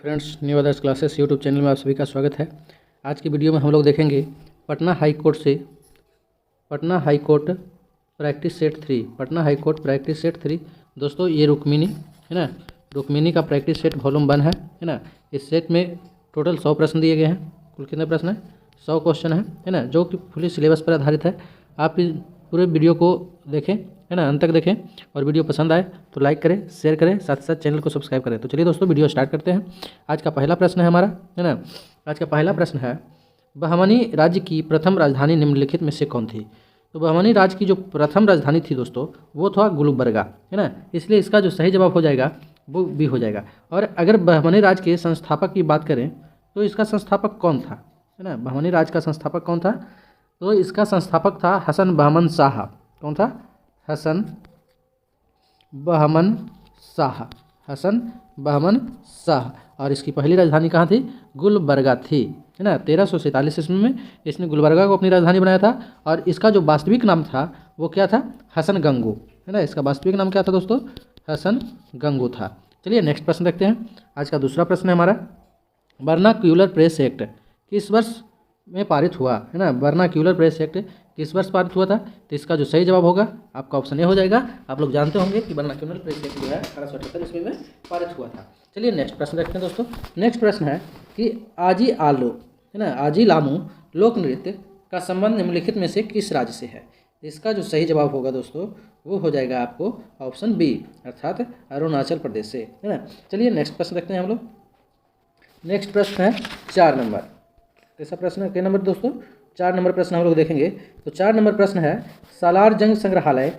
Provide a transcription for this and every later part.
Friends, new others classes YouTube channel में आप सभी का स्वागत है। आज की वीडियो में हम लोग देखेंगे पटना हाई कोर्ट से Patna high court practice set 3। Patna high court practice set 3 दोस्तों, ये रुक्मिनी है ना, रुक्मिनी का प्रैक्टिस सेट वॉल्यूम 1 है ना। इस सेट में टोटल 100 प्रश्न दिए गए हैं। कुल कितने प्रश्न हैं? 100 क्वेश्चन है ना, जो कि फुली सिलेबस पर आधारित है। आप इस पूरे वीडियो को देखें है ना, अंत तक देखें, और वीडियो पसंद आए तो लाइक करें, शेयर करें, साथ साथ चैनल को सब्सक्राइब करें। तो चलिए दोस्तों, वीडियो स्टार्ट करते हैं। आज का पहला प्रश्न है हमारा है ना। आज का पहला प्रश्न है, बहमनी राज्य की प्रथम राजधानी निम्नलिखित में से कौन थी? तो बहमनी राज्य की जो प्रथम राजधानी थी दोस्तों, वो था गुलबर्गा है ना। इसलिए इसका जो सही जवाब हो जाएगा वो भी हो जाएगा। और अगर बहमनी राज्य के संस्थापक की बात करें तो इसका संस्थापक कौन था है ना, बहमनी राज्य का संस्थापक कौन था? तो इसका संस्थापक था हसन बहमन शाह। कौन था? हसन बहमन शाह। हसन बहमन शाह। और इसकी पहली राजधानी कहाँ थी? गुलबर्गा थी है ना। 1347 ईस्वी में इसने गुलबर्गा को अपनी राजधानी बनाया था। और इसका जो वास्तविक नाम था वो क्या था? हसन गंगू है ना। इसका वास्तविक नाम क्या था दोस्तों? हसन गंगू था। चलिए नेक्स्ट प्रश्न देखते हैं। आज का दूसरा प्रश्न है हमारा, वर्नाक्यूलर प्रेस एक्ट किस वर्ष में पारित हुआ है ना। वर्नाक्यूलर प्रेस एक्ट किस वर्ष पारित हुआ था? तो इसका जो सही जवाब होगा आपका ऑप्शन ए हो जाएगा। आप लोग जानते होंगे कि वर्नाक्यूलर प्रेस एक्ट जो है 1878 ईस्वी में पारित हुआ था। चलिए नेक्स्ट प्रश्न देखते हैं दोस्तों। नेक्स्ट प्रश्न है कि आजी आलो है ना, आजी लामू लोक नृत्य का संबंध निम्नलिखित में से किस राज्य से है? इसका जो सही जवाब होगा दोस्तों वो हो जाएगा आपको ऑप्शन बी, अर्थात अरुणाचल प्रदेश से है ना। चलिए नेक्स्ट प्रश्न देखते हैं हम लोग। नेक्स्ट प्रश्न है 4 नंबर। कैसा प्रश्न है? कई नंबर दोस्तों? 4 नंबर प्रश्न हम लोग देखेंगे। तो 4 नंबर प्रश्न है, सालार जंग संग्रहालय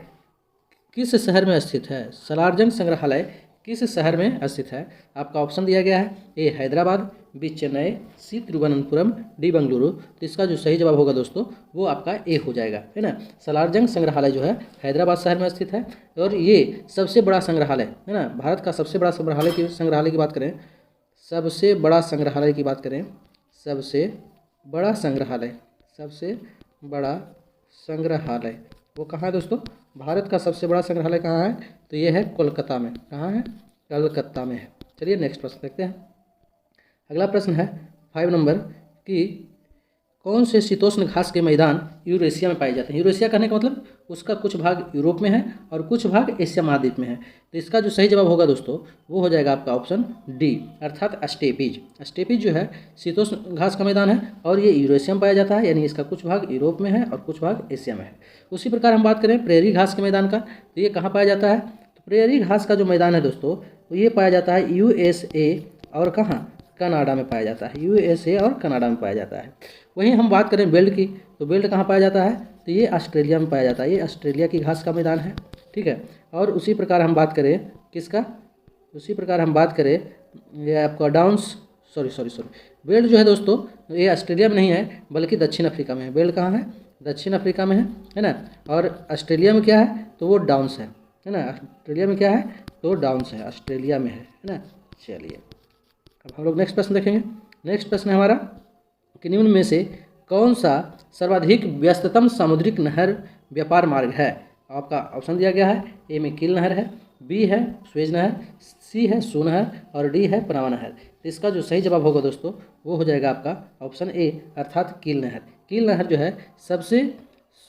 किस शहर में स्थित है? सालार जंग संग्रहालय किस शहर में स्थित है? आपका ऑप्शन दिया गया है, ए हैदराबाद, बी चेन्नई, सी तिरुवनंतपुरम, डी बेंगलुरु। तो इसका जो सही जवाब होगा दोस्तों वो आपका ए हो जाएगा है ना। सालार जंग संग्रहालय जो है हैदराबाद शहर में स्थित है। और ये सबसे बड़ा संग्रहालय है ना, भारत का सबसे बड़ा संग्रहालय की बात करें, सबसे बड़ा संग्रहालय की बात करें, सबसे बड़ा संग्रहालय वो कहाँ है दोस्तों? भारत का सबसे बड़ा संग्रहालय कहाँ है? तो ये है कोलकाता में। कहाँ है? कलकत्ता में है। चलिए नेक्स्ट प्रश्न देखते हैं। अगला प्रश्न है 5 नंबर कि कौन से शीतोष्ण घास के मैदान यूरेशिया में पाए जाते हैं? यूरेशिया कहने का मतलब उसका कुछ भाग यूरोप में है और कुछ भाग एशिया महाद्वीप में है। तो इसका जो सही जवाब होगा दोस्तों वो हो जाएगा आपका ऑप्शन डी, अर्थात स्टेपीज। स्टेपीज जो है शीतोष्ण घास का मैदान है और ये यूरेशिया में पाया जाता है, यानी इसका कुछ भाग यूरोप में है और कुछ भाग एशिया में है। उसी प्रकार हम बात करें प्रेरी घास के मैदान का, तो ये कहाँ पाया जाता है? तो प्रेरी घास का जो मैदान है दोस्तों तो ये पाया जाता है यूएसए और कहाँ? कनाडा में पाया जाता है। यूएसए और कनाडा में पाया जाता है। वहीं हम बात करें बेल्ट की, तो बेल्ट कहाँ पाया जाता है? तो ये ऑस्ट्रेलिया में पाया जाता है। ये ऑस्ट्रेलिया की घास का मैदान है, ठीक है। और उसी प्रकार हम बात करें किसका? उसी प्रकार हम बात करें ये आपका बेल्ट जो है दोस्तों ये ऑस्ट्रेलिया में नहीं है बल्कि दक्षिण अफ्रीका में है। बेल्ट कहाँ है? दक्षिण अफ्रीका में है ना। और ऑस्ट्रेलिया में क्या है? तो वो डाउन्स है ना। ऑस्ट्रेलिया में क्या है? तो डाउन्स है, ऑस्ट्रेलिया में है ना। चलिए अब हम लोग नेक्स्ट प्रश्न देखेंगे। नेक्स्ट प्रश्न है हमारा कि निम्न में से कौन सा सर्वाधिक व्यस्ततम सामुद्रिक नहर व्यापार मार्ग है? आपका ऑप्शन दिया गया है, ए में कील नहर है, बी है स्वेज नहर, सी है सू नहर और डी है पनामा नहर। तो इसका जो सही जवाब होगा दोस्तों वो हो जाएगा आपका ऑप्शन ए, अर्थात कील नहर। कील नहर जो है सबसे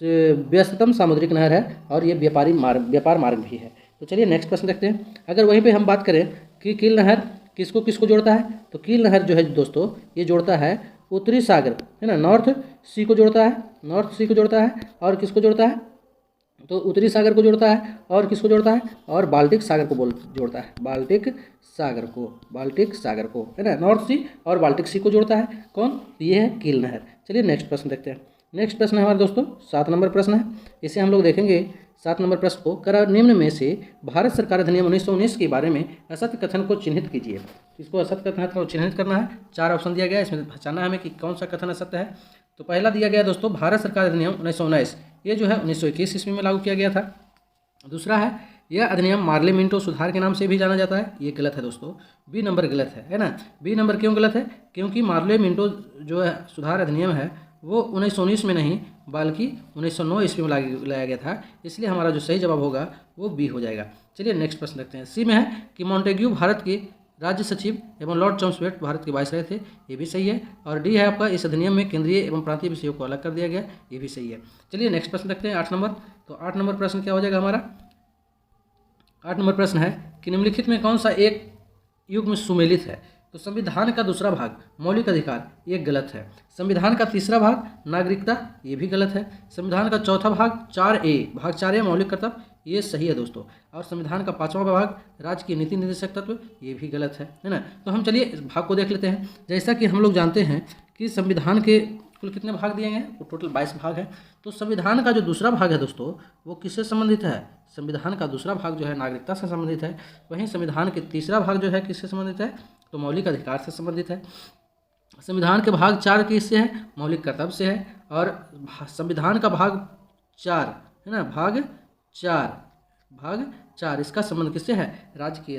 व्यस्ततम सामुद्रिक नहर है और ये व्यापार मार्ग भी है। तो चलिए नेक्स्ट प्रश्न देखते हैं। अगर वहीं पे हम बात करें कि कील नहर किसको किसको जोड़ता है, तो कील नहर जो है दोस्तों ये जोड़ता है उत्तरी सागर है ना, नॉर्थ सी को जोड़ता है और किसको जोड़ता है? तो उत्तरी सागर को जोड़ता है और किसको जोड़ता है? और बाल्टिक सागर को जोड़ता है, बाल्टिक सागर को है ना। नॉर्थ सी और बाल्टिक सी को जोड़ता है कौन? ये है कील नहर। चलिए नेक्स्ट प्रश्न देखते हैं। नेक्स्ट प्रश्न है हमारे दोस्तों 7 नंबर प्रश्न है। इसे हम लोग देखेंगे 7 नंबर प्रश्न को, करा निम्न में से भारत सरकार अधिनियम 1919 के बारे में असत्य कथन को चिन्हित कीजिए। इसको असत्य कथन को चिन्हित करना है। 4 ऑप्शन दिया गया है, इसमें पहचानना है हमें कि कौन सा कथन असत्य है। तो पहला दिया गया दोस्तों भारत सरकार अधिनियम 1919, ये जो है 1921 ईस्वी में लागू किया गया था। दूसरा है यह अधिनियम मार्ले मिंटो सुधार के नाम से भी जाना जाता है, ये गलत है दोस्तों। बी नंबर गलत है ना। बी नंबर क्यों गलत है? क्योंकि मार्ले मिंटो जो है सुधार अधिनियम है वो 1919 में नहीं बल्कि 1909 ईस्वी में लाया गया था। इसलिए हमारा जो सही जवाब होगा वो बी हो जाएगा। चलिए नेक्स्ट प्रश्न देखते हैं। सी में है कि मॉन्टेग्यू भारत के राज्य सचिव एवं लॉर्ड चॉम्स्फोर्ड भारत के वायसराय थे, ये भी सही है। और डी है आपका, इस अधिनियम में केंद्रीय एवं प्रांतीय विषयों को अलग कर दिया गया, ये भी सही है। चलिए नेक्स्ट प्रश्न देखते हैं 8 नंबर। तो 8 नंबर प्रश्न क्या हो जाएगा हमारा? 8 नंबर प्रश्न है कि निम्नलिखित में कौन सा एक युग्म सुमेलित है? तो संविधान का दूसरा भाग मौलिक अधिकार, ये गलत है। संविधान का तीसरा भाग नागरिकता, ये भी गलत है। संविधान का चौथा भाग 4A भाग 4A मौलिक कर्तव्य, ये सही है दोस्तों। और संविधान का 5वां भाग राज्य की नीति निर्देशक तत्व, ये भी गलत है ना। तो हम चलिए इस भाग को देख लेते हैं। जैसा कि हम लोग जानते हैं कि संविधान के कुल कितने भाग दिए गए हैं? वो टोटल 22 भाग है। तो संविधान का जो दूसरा भाग है दोस्तों, वो किससे संबंधित है? संविधान का दूसरा भाग जो है नागरिकता से संबंधित है। वहीं संविधान के तीसरा भाग जो है किससे संबंधित है? तो मौलिक अधिकार से संबंधित है। संविधान के भाग 4 किससे है? मौलिक कर्तव्य से है। और संविधान का भाग 4 है ना, भाग 4 इसका संबंध किससे है? राज्य की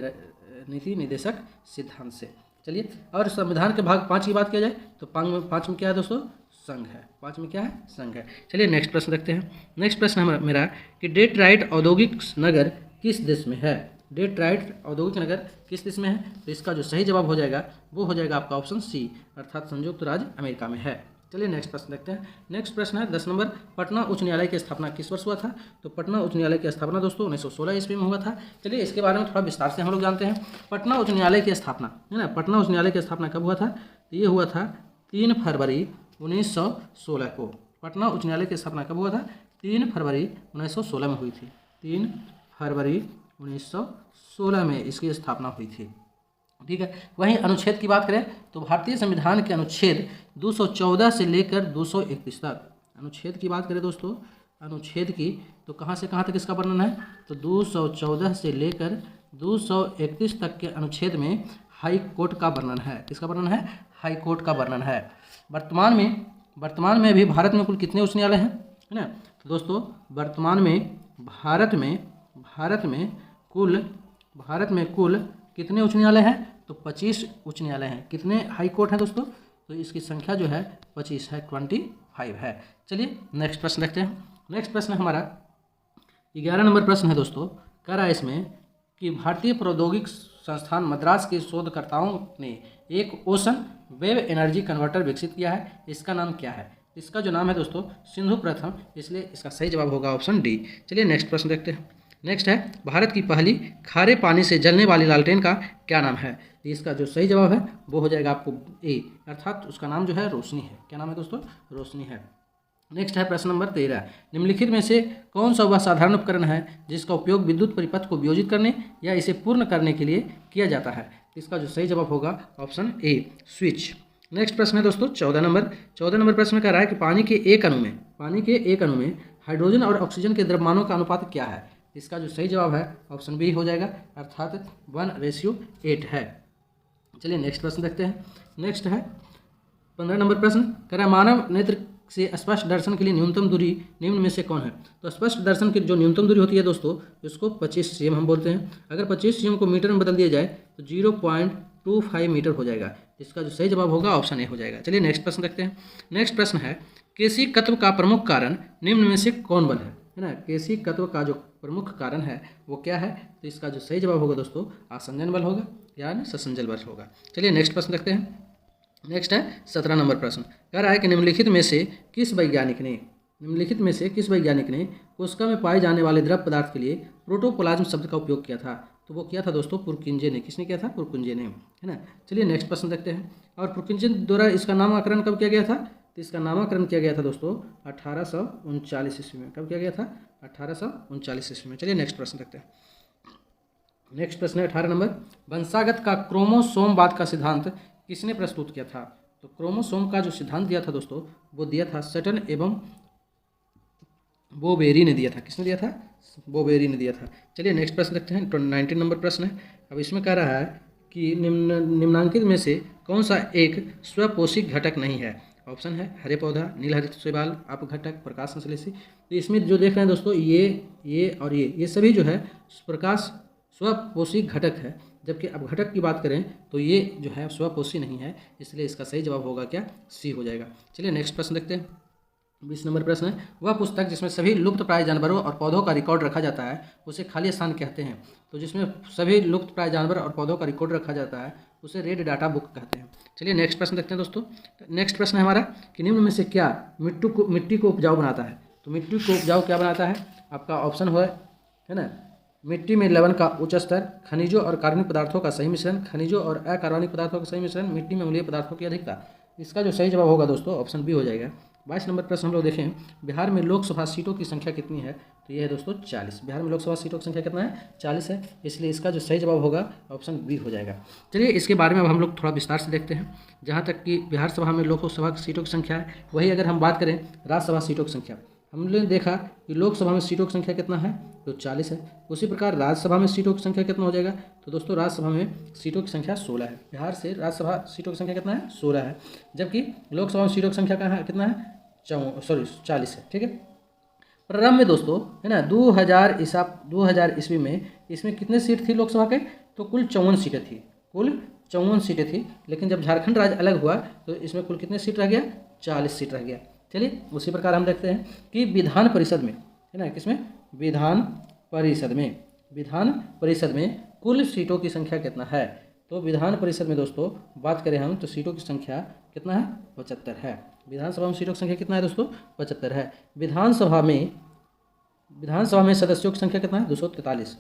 नीति निर्देशक सिद्धांत से। चलिए, और संविधान के भाग 5 की बात किया जाए तो 5 में क्या है दोस्तों? संघ है। 5 में क्या है? संघ है। चलिए नेक्स्ट प्रश्न देखते हैं। नेक्स्ट प्रश्न है मेरा कि डेट्राइट औद्योगिक नगर किस देश में है? डेट्राइट औद्योगिक नगर किस देश में है? तो इसका जो सही जवाब हो जाएगा वो हो जाएगा आपका ऑप्शन सी, अर्थात संयुक्त राज्य अमेरिका में है। चलिए नेक्स्ट प्रश्न देखते हैं। नेक्स्ट प्रश्न है 10 नंबर, पटना उच्च न्यायालय की स्थापना किस वर्ष हुआ था? तो पटना उच्च न्यायालय की स्थापना दोस्तों 1916 ईस्वी में हुआ था। चलिए इसके बारे में थोड़ा विस्तार से हम लोग जानते हैं। पटना उच्च न्यायालय की स्थापना है ना, पटना उच्च न्यायालय की स्थापना कब हुआ था? ये हुआ था 3 फरवरी 1916 को। पटना उच्च न्यायालय की स्थापना कब हुआ था? 3 फरवरी 1916 में हुई थी। 3 फरवरी 1916 में इसकी स्थापना हुई थी। ठीक है। वहीं अनुच्छेद की बात करें तो भारतीय संविधान के अनुच्छेद 214 से लेकर 231 तक, अनुच्छेद की बात करें दोस्तों, अनुच्छेद की तो कहाँ से कहाँ तक इसका वर्णन है? तो 214 से लेकर 231 तक के अनुच्छेद में हाई कोर्ट का वर्णन है। किसका वर्णन है? हाई कोर्ट का वर्णन है। वर्तमान में भी भारत में कुल कितने उच्च न्यायालय हैं? है ना। तो दोस्तों वर्तमान में भारत में कुल कितने उच्च न्यायालय हैं? तो 25 उच्च न्यायालय हैं। कितने हाई कोर्ट हैं दोस्तों? तो इसकी संख्या जो है 25 है, 25 है। चलिए नेक्स्ट प्रश्न देखते हैं। नेक्स्ट प्रश्न हमारा 11 नंबर प्रश्न है दोस्तों। कह रहा है इसमें कि भारतीय प्रौद्योगिकी संस्थान मद्रास के शोधकर्ताओं ने एक ओशन वेव एनर्जी कन्वर्टर विकसित किया है, इसका नाम क्या है? इसका जो नाम है दोस्तों सिंधु प्रथम, इसलिए इसका सही जवाब होगा ऑप्शन डी। चलिए नेक्स्ट प्रश्न देखते हैं। नेक्स्ट है भारत की पहली खारे पानी से जलने वाली लालटेन का क्या नाम है? इसका जो सही जवाब है वो हो जाएगा आपको ए, अर्थात उसका नाम जो है रोशनी है। क्या नाम है दोस्तों? रोशनी है। नेक्स्ट है प्रश्न नंबर 13, निम्नलिखित में से कौन सा वह साधारण उपकरण है जिसका उपयोग विद्युत परिपथ को वियोजित करने या इसे पूर्ण करने के लिए किया जाता है? इसका जो सही जवाब होगा ऑप्शन ए, स्विच। नेक्स्ट प्रश्न है दोस्तों 14 नंबर प्रश्न कह रहा है कि पानी के एक अणु में हाइड्रोजन और ऑक्सीजन के द्रव्यमानों का अनुपात क्या है? इसका जो सही जवाब है ऑप्शन बी हो जाएगा, अर्थात 1:8 है। चलिए नेक्स्ट प्रश्न देखते हैं। नेक्स्ट है 15 नंबर प्रश्न कह रहा है मानव नेत्र से स्पष्ट दर्शन के लिए न्यूनतम दूरी निम्न में से कौन है? तो स्पष्ट दर्शन की जो न्यूनतम दूरी होती है दोस्तों इसको 25 cm हम बोलते हैं। अगर 25 cm को मीटर में बदल दिया जाए तो 0.25 मीटर हो जाएगा। इसका जो सही जवाब होगा ऑप्शन ए हो जाएगा। चलिए नेक्स्ट प्रश्न देखते हैं। नेक्स्ट प्रश्न है केशिकत्व का प्रमुख कारण निम्न में से कौन बल है ना? केशिकत्व का जो प्रमुख कारण है वो क्या है? तो इसका जो सही जवाब होगा दोस्तों आसंजन बल होगा या ससंजल बल होगा। चलिए नेक्स्ट प्रश्न देखते हैं। नेक्स्ट है 17 नंबर प्रश्न कह रहा है कि निम्नलिखित में से किस वैज्ञानिक ने कोशिका में पाए जाने वाले द्रव पदार्थ के लिए प्रोटोप्लाज्म शब्द का उपयोग किया था? तो वो किया था दोस्तों पुरकिंजे ने। किसने किया था? पुरकिंजे ने, है ना। चलिए नेक्स्ट प्रश्न देखते हैं। और पुरकिंजे द्वारा इसका नामकरण कब किया गया था? तो इसका नामकरण किया गया था दोस्तों 1839 ईस्वी में। कब किया गया था? 1839 ईस्वी में। चलिए नेक्स्ट प्रश्न देखते हैं। नेक्स्ट प्रश्न है 18 नंबर, वंशागत का क्रोमोसोमवाद का सिद्धांत किसने प्रस्तुत किया था? तो क्रोमोसोम का जो सिद्धांत दिया था दोस्तों वो दिया था सटन एवं बोबेरी ने दिया था। किसने दिया था? बोबेरी ने दिया था। चलिए नेक्स्ट प्रश्न देखते हैं। 19 नंबर प्रश्न है। अब इसमें कह रहा है कि निम्नांकित में से कौन सा एक स्वपोषी घटक नहीं है? ऑप्शन है हरे पौधा, नील हरित शैवाल, अपघटक, प्रकाश संश्लेषी। तो इसमें जो देख रहे हैं दोस्तों ये और ये सभी जो है प्रकाश स्वपोषी घटक है, जबकि अपघटक की बात करें तो ये जो है स्वपोषी नहीं है, इसलिए इसका सही जवाब होगा क्या? सी हो जाएगा। चलिए नेक्स्ट प्रश्न देखते हैं। 20 नंबर प्रश्न है, वह पुस्तक जिसमें सभी लुप्त प्राय जानवरों और पौधों का रिकॉर्ड रखा जाता है उसे खाली स्थान कहते हैं। तो जिसमें सभी लुप्त प्राय जानवर और पौधों का रिकॉर्ड रखा जाता है उसे रेड डाटा बुक कहते हैं। चलिए नेक्स्ट प्रश्न देखते हैं दोस्तों। नेक्स्ट प्रश्न है हमारा कि निम्न में से क्या मिट्टी को उपजाऊ बनाता है। तो मिट्टी को उपजाऊ क्या बनाता है, आपका ऑप्शन है ना, मिट्टी में लवण का उच्च स्तर, खनिजों और कार्बनिक पदार्थों का सही मिश्रण, खनिजों और अकार्बनिक पदार्थों का सही मिश्रण, मिट्टी में अम्लीय पदार्थों की अधिकता। इसका जो सही जवाब होगा दोस्तों ऑप्शन बी हो जाएगा। 22 नंबर प्रश्न हम लोग देखें, बिहार में लोकसभा सीटों की संख्या कितनी है। तो ये है दोस्तों 40। बिहार में लोकसभा सीटों की संख्या कितना है, 40 है, इसलिए इसका जो सही जवाब होगा ऑप्शन बी हो जाएगा। चलिए इसके बारे में अब हम लोग थोड़ा विस्तार से देखते हैं। जहाँ तक कि बिहार सभा में लोकसभा सीटों की संख्या है, वही अगर हम बात करें राज्यसभा सीटों की संख्या, हमने देखा कि लोकसभा में सीटों की संख्या कितना है, तो 40 है। उसी प्रकार राज्यसभा में सीटों की संख्या कितना हो जाएगा, तो दोस्तों राज्यसभा में सीटों की संख्या 16 है। बिहार से राज्यसभा सीटों की संख्या कितना है, 16 है, जबकि लोकसभा में सीटों की संख्या कहाँ है, कितना है, 40 है। ठीक है, प्रारंभ में दोस्तों है ना 2000 ईस्वी में इसमें कितने सीट थी लोकसभा के, तो कुल 54 सीटें थी, कुल 54 सीटें थी। लेकिन जब झारखंड राज्य अलग हुआ तो इसमें कुल कितने सीट रह गया, 40 सीट रह गया। चलिए उसी प्रकार हम देखते हैं कि विधान परिषद में है ना, किसमें, विधान परिषद में कुल सीटों की संख्या कितना है। तो विधान परिषद में दोस्तों बात करें हम तो सीटों की संख्या कितना है, 75 है। विधानसभा में सीटों की संख्या कितना है दोस्तों, 75 है। विधानसभा में सदस्यों की संख्या कितना है, 243।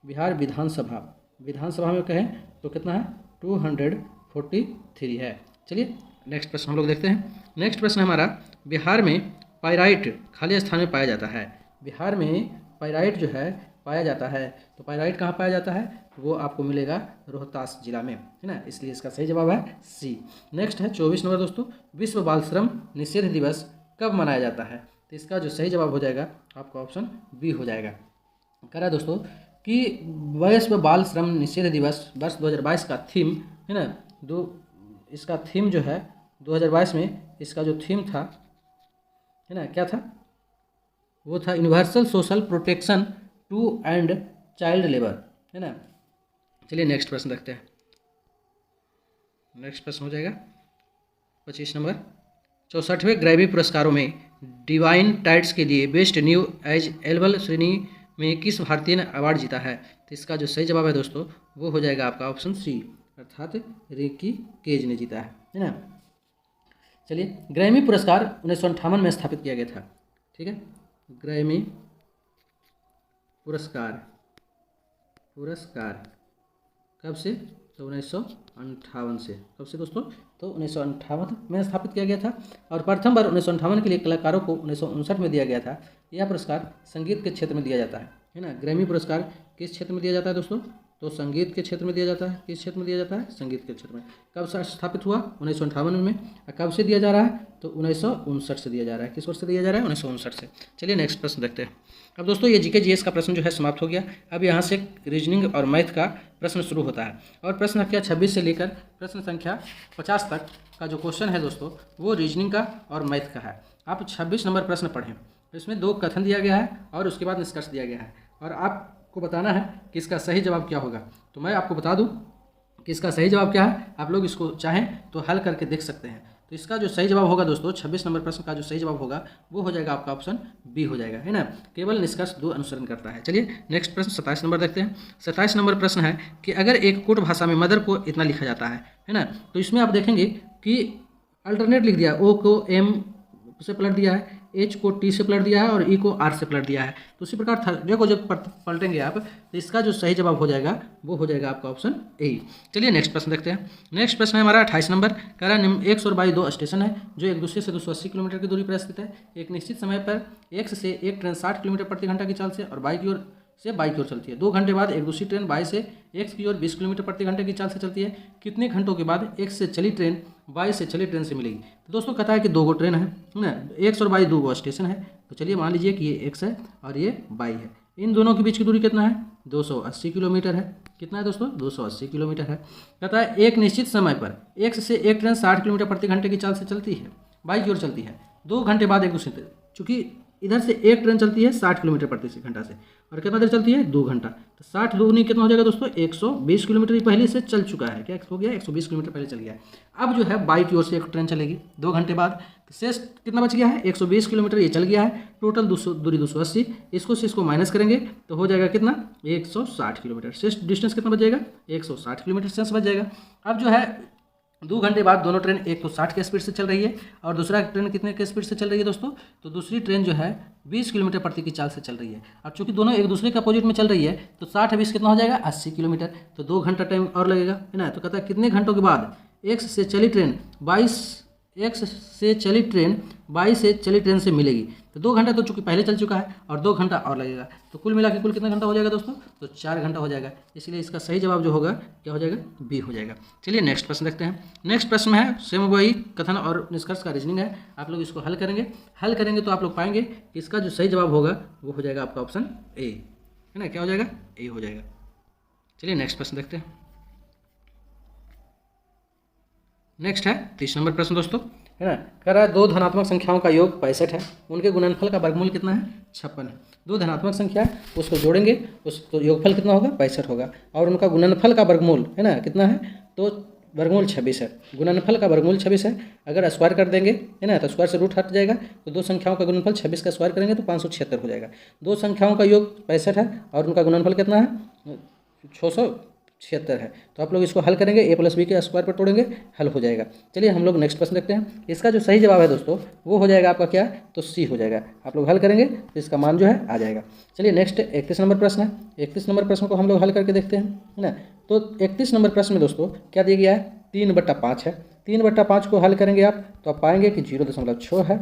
बिहार विधानसभा में कहें तो कितना है, 243 है। चलिए नेक्स्ट प्रश्न हम लोग देखते हैं। नेक्स्ट प्रश्न हमारा, बिहार में पाइराइट खाली स्थान में पाया जाता है। बिहार में पाइराइट जो है पाया जाता है, तो पाइराइट कहाँ पाया जाता है, वो आपको मिलेगा रोहतास जिला में, है ना, इसलिए इसका सही जवाब है सी। नेक्स्ट है 24 नंबर दोस्तों, विश्व बाल श्रम निषेध दिवस कब मनाया जाता है। तो इसका जो सही जवाब हो जाएगा आपका ऑप्शन बी हो जाएगा। कह रहा है दोस्तों कि विश्व बाल श्रम निषेध दिवस वर्ष 2022 का थीम है ना, इसका थीम जो है 2022 में इसका जो थीम था है ना, क्या था, वो था universal social protection to end child labour, है ना। चलिए नेक्स्ट प्रश्न देखते हैं। नेक्स्ट प्रश्न हो जाएगा 25 नंबर, 64वें ग्रैमी पुरस्कारों में डिवाइन टाइट्स के लिए बेस्ट न्यू एज एल्बम श्रेणी में किस भारतीय ने अवार्ड जीता है। तो इसका जो सही जवाब है दोस्तों वो हो जाएगा आपका ऑप्शन सी, अर्थात रिकी केज ने जीता है ना। चलिए ग्रैमी पुरस्कार 1958 में स्थापित किया गया था। ठीक है, ग्रैमी पुरस्कार कब से, तो 1958 से। कब से दोस्तों, तो 1958 में स्थापित किया गया था। और प्रथम बार 1958 के लिए कलाकारों को 1959 में दिया गया था। यह पुरस्कार संगीत के क्षेत्र में दिया जाता है ना। ग्रैमी पुरस्कार किस क्षेत्र में दिया जाता है दोस्तों, तो संगीत के क्षेत्र में दिया जाता है। किस क्षेत्र में दिया जाता है, संगीत के क्षेत्र में। कब से स्थापित हुआ, 1958 में। और कब से दिया जा रहा है, तो 1959 से दिया जा रहा है। किस वर्ष से दिया जा रहा है, 1959 से। चलिए नेक्स्ट प्रश्न देखते हैं। अब दोस्तों ये जीके जीएस का प्रश्न जो है समाप्त हो गया। अब यहाँ से रीजनिंग और मैथ का प्रश्न शुरू होता है। और प्रश्न संख्या 26 से लेकर प्रश्न संख्या 50 तक का जो क्वेश्चन है दोस्तों वो रीजनिंग का और मैथ का है। आप 26 नंबर प्रश्न पढ़ें, इसमें 2 कथन दिया गया है और उसके बाद निष्कर्ष दिया गया है। और आपको बताना है कि इसका सही जवाब क्या होगा। तो मैं आपको बता दूं कि इसका सही जवाब क्या है, आप लोग इसको चाहें तो हल करके देख सकते हैं। तो इसका जो सही जवाब होगा दोस्तों 26 नंबर प्रश्न का जो सही जवाब होगा वो हो जाएगा आपका ऑप्शन बी हो जाएगा, है ना। केवल निष्कर्ष 2 अनुसरण करता है। चलिए नेक्स्ट प्रश्न 27 नंबर देखते हैं। 27 नंबर प्रश्न है कि अगर एक कोट भाषा में मदर को इतना लिखा जाता है ना, तो इसमें आप देखेंगे कि अल्टरनेट लिख दिया, ओ को एम से पलट दिया है, एच को टी से पलट दिया है और ई को आर से पलट दिया है। तो उसी प्रकार थर्ड को जब पलटेंगे आप तो इसका जो सही जवाब हो जाएगा वो हो जाएगा आपका ऑप्शन ए। चलिए नेक्स्ट प्रश्न देखते हैं। नेक्स्ट प्रश्न है हमारा 28 नंबर। कह रहा है एक सौर बाई 2 स्टेशन है जो एक दूसरे से 280 किलोमीटर की दूरी पर स्थित है। एक निश्चित समय पर एक्स से एक ट्रेन 60 किलोमीटर प्रति घंटा की चाल से और बाई की ओर से बाई की ओर चलती है। 2 घंटे बाद एक दूसरी ट्रेन बाई से एक्स की ओर 20 किलोमीटर प्रति घंटे की चाल से चलती है। कितने घंटों के बाद एक्स से चली ट्रेन बाई से चली ट्रेन से मिलेगी। तो दोस्तों कहता है कि 2 गो ट्रेन है ना, एक्स और बाई 2 गो स्टेशन है। तो चलिए मान लीजिए कि ये एक्स है और ये बाई है। इन दोनों के बीच की दूरी कितना है, 280 किलोमीटर है। कितना है दोस्तों, 280 किलोमीटर है। कहता है एक निश्चित समय पर एक्स से एक ट्रेन 60 किलोमीटर प्रति घंटे की चाल से चलती है, बाई की ओर चलती है। 2 घंटे बाद एक दूसरी, चूँकि इधर से एक ट्रेन चलती है 60 किलोमीटर प्रति घंटा से, और कितना देर चलती है 2 घंटा। तो 60 दूनी कितना हो जाएगा दोस्तों 120 किलोमीटर पहले से चल चुका है, क्या हो गया 120 किलोमीटर पहले चल गया है। अब जो है बाई की ओर से एक ट्रेन चलेगी 2 घंटे बाद, शेष कितना बच गया है 120 किलोमीटर ये चल गया है, टोटल दूरी 280, इसको से इसको माइनस करेंगे तो हो जाएगा कितना 160 किलोमीटर। शेष डिस्टेंस कितना बच जाएगा 160 किलोमीटर शेष बच जाएगा। अब जो है 2 घंटे बाद दोनों ट्रेन एक तो 60 के स्पीड से चल रही है और दूसरा ट्रेन कितने के स्पीड से चल रही है दोस्तों, तो दूसरी ट्रेन जो है 20 किलोमीटर प्रति की चाल से चल रही है। अब चूंकि दोनों एक दूसरे के अपोजिट में चल रही है तो 60 20 कितना हो जाएगा 80 किलोमीटर, तो 2 घंटा टाइम और लगेगा है ना। तो कहता है कितने घंटों के बाद एक से चली ट्रेन 22 से चली ट्रेन से मिलेगी। तो 2 घंटा तो चूंकि पहले चल चुका है और 2 घंटा और लगेगा, तो कुल मिला के कुल कितना घंटा हो जाएगा दोस्तों, तो 4 घंटा हो जाएगा। इसलिए इसका सही जवाब जो होगा क्या हो जाएगा बी हो जाएगा। चलिए नेक्स्ट प्रश्न देखते हैं। नेक्स्ट प्रश्न में है सेम वही कथन और निष्कर्ष का रीजनिंग है, आप लोग इसको हल करेंगे तो आप लोग पाएंगे कि इसका जो सही जवाब होगा वो हो जाएगा आपका ऑप्शन ए, है ना। क्या हो जाएगा ए हो जाएगा। चलिए नेक्स्ट प्रश्न देखते हैं। नेक्स्ट है 30 नंबर प्रश्न दोस्तों, है ना। कह रहा है 2 धनात्मक संख्याओं का योग 65 है, उनके गुणनफल का वर्गमूल कितना है 56 है। 2 धनात्मक संख्या है उसको जोड़ेंगे, उसको योगफल कितना होगा 65 होगा, और उनका गुणनफल का वर्गमूल है ना कितना है, तो वर्गमूल 26 है। गुणनफल का वर्गमूल 26 है, अगर स्क्वायर कर देंगे है ना तो स्क्वायर से रूट हट जाएगा, तो 2 संख्याओं का गुणनफल 26 का स्क्वायर करेंगे तो 576 हो जाएगा। 2 संख्याओं का योग 65 है और उनका गुणनफल कितना है 676 है। तो आप लोग इसको हल करेंगे, a + b के स्क्वायर पर तोड़ेंगे, हल हो जाएगा। चलिए हम लोग नेक्स्ट प्रश्न देखते हैं। इसका जो सही जवाब है दोस्तों वो हो जाएगा आपका क्या, तो सी हो जाएगा। आप लोग हल करेंगे तो इसका मान जो है आ जाएगा। चलिए नेक्स्ट 31 नंबर प्रश्न है। 31 नंबर प्रश्न को हम लोग हल करके देखते हैं, है ना। तो 31 नंबर प्रश्न में दोस्तों क्या दिया गया है 3/5 है। 3/5 को हल करेंगे आप तो आप पाएंगे कि 0.6 है,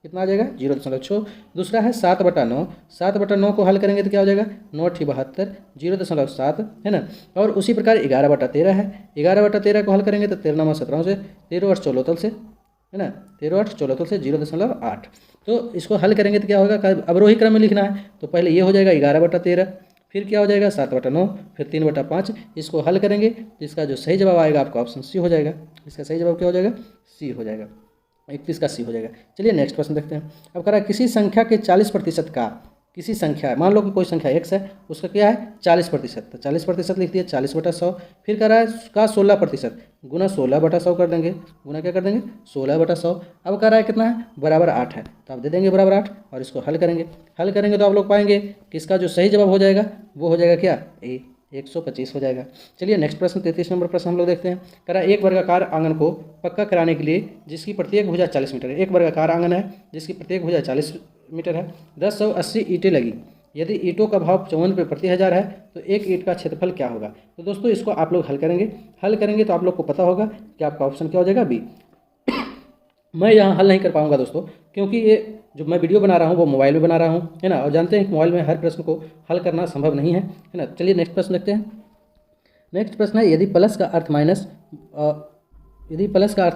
कितना आ जाएगा 0.6। दूसरा है 7/9, 7/9 को हल करेंगे तो क्या हो जाएगा 9 × 72, 0.7 है ना। और उसी प्रकार 11/13 है, 11/13 को हल करेंगे तो 13 × 17 से, 13 × 8 14 से, है ना, 13 × 8 14 से 0.8। तो इसको हल करेंगे तो क्या होगा, अवरोही क्रम में लिखना है तो पहले ये हो जाएगा 11/13, फिर क्या हो जाएगा 7/9, फिर 3/5। इसको हल करेंगे तो इसका जो सही जवाब आएगा आपका ऑप्शन सी हो जाएगा। इसका सही जवाब क्या हो जाएगा सी हो जाएगा, 31 का सी हो जाएगा। चलिए नेक्स्ट प्रश्न देखते हैं। अब कह रहा है किसी संख्या के 40% का, किसी संख्या है, मान लो कि कोई संख्या x है, उसका क्या है 40%, तो 40% लिख दिया 40/100। फिर कह रहा है उसका 16% गुना 16/100 कर देंगे, गुना क्या कर देंगे 16/100। अब कह रहा है कितना है बराबर 8 है, तो आप दे देंगे बराबर 8 और इसको हल करेंगे तो आप लोग पाएंगे कि इसका जो सही जवाब हो जाएगा वो हो जाएगा क्या ए 125 हो जाएगा। चलिए नेक्स्ट प्रश्न 33 नंबर प्रश्न हम लोग देखते हैं। कह रहा है एक वर्गाकार आंगन को पक्का कराने के लिए जिसकी प्रत्येक भुजा 40 मीटर है, एक वर्गाकार आंगन है जिसकी प्रत्येक भुजा 40 मीटर है, 1080 ईंटें लगी, यदि ईंटों का भाव 54 रुपये प्रति हज़ार है तो एक ईंट का क्षेत्रफल क्या होगा। तो दोस्तों इसको आप लोग हल करेंगे तो आप लोग को पता होगा कि आपका ऑप्शन क्या हो जाएगा बी। मैं यहाँ हल नहीं कर पाऊँगा दोस्तों, क्योंकि ये जो मैं वीडियो बना रहा हूँ वो मोबाइल में बना रहा हूँ, है ना, और जानते हैं कि मोबाइल में हर प्रश्न को हल करना संभव नहीं है, है ना। चलिए नेक्स्ट प्रश्न देखते हैं। नेक्स्ट प्रश्न है यदि प्लस का अर्थ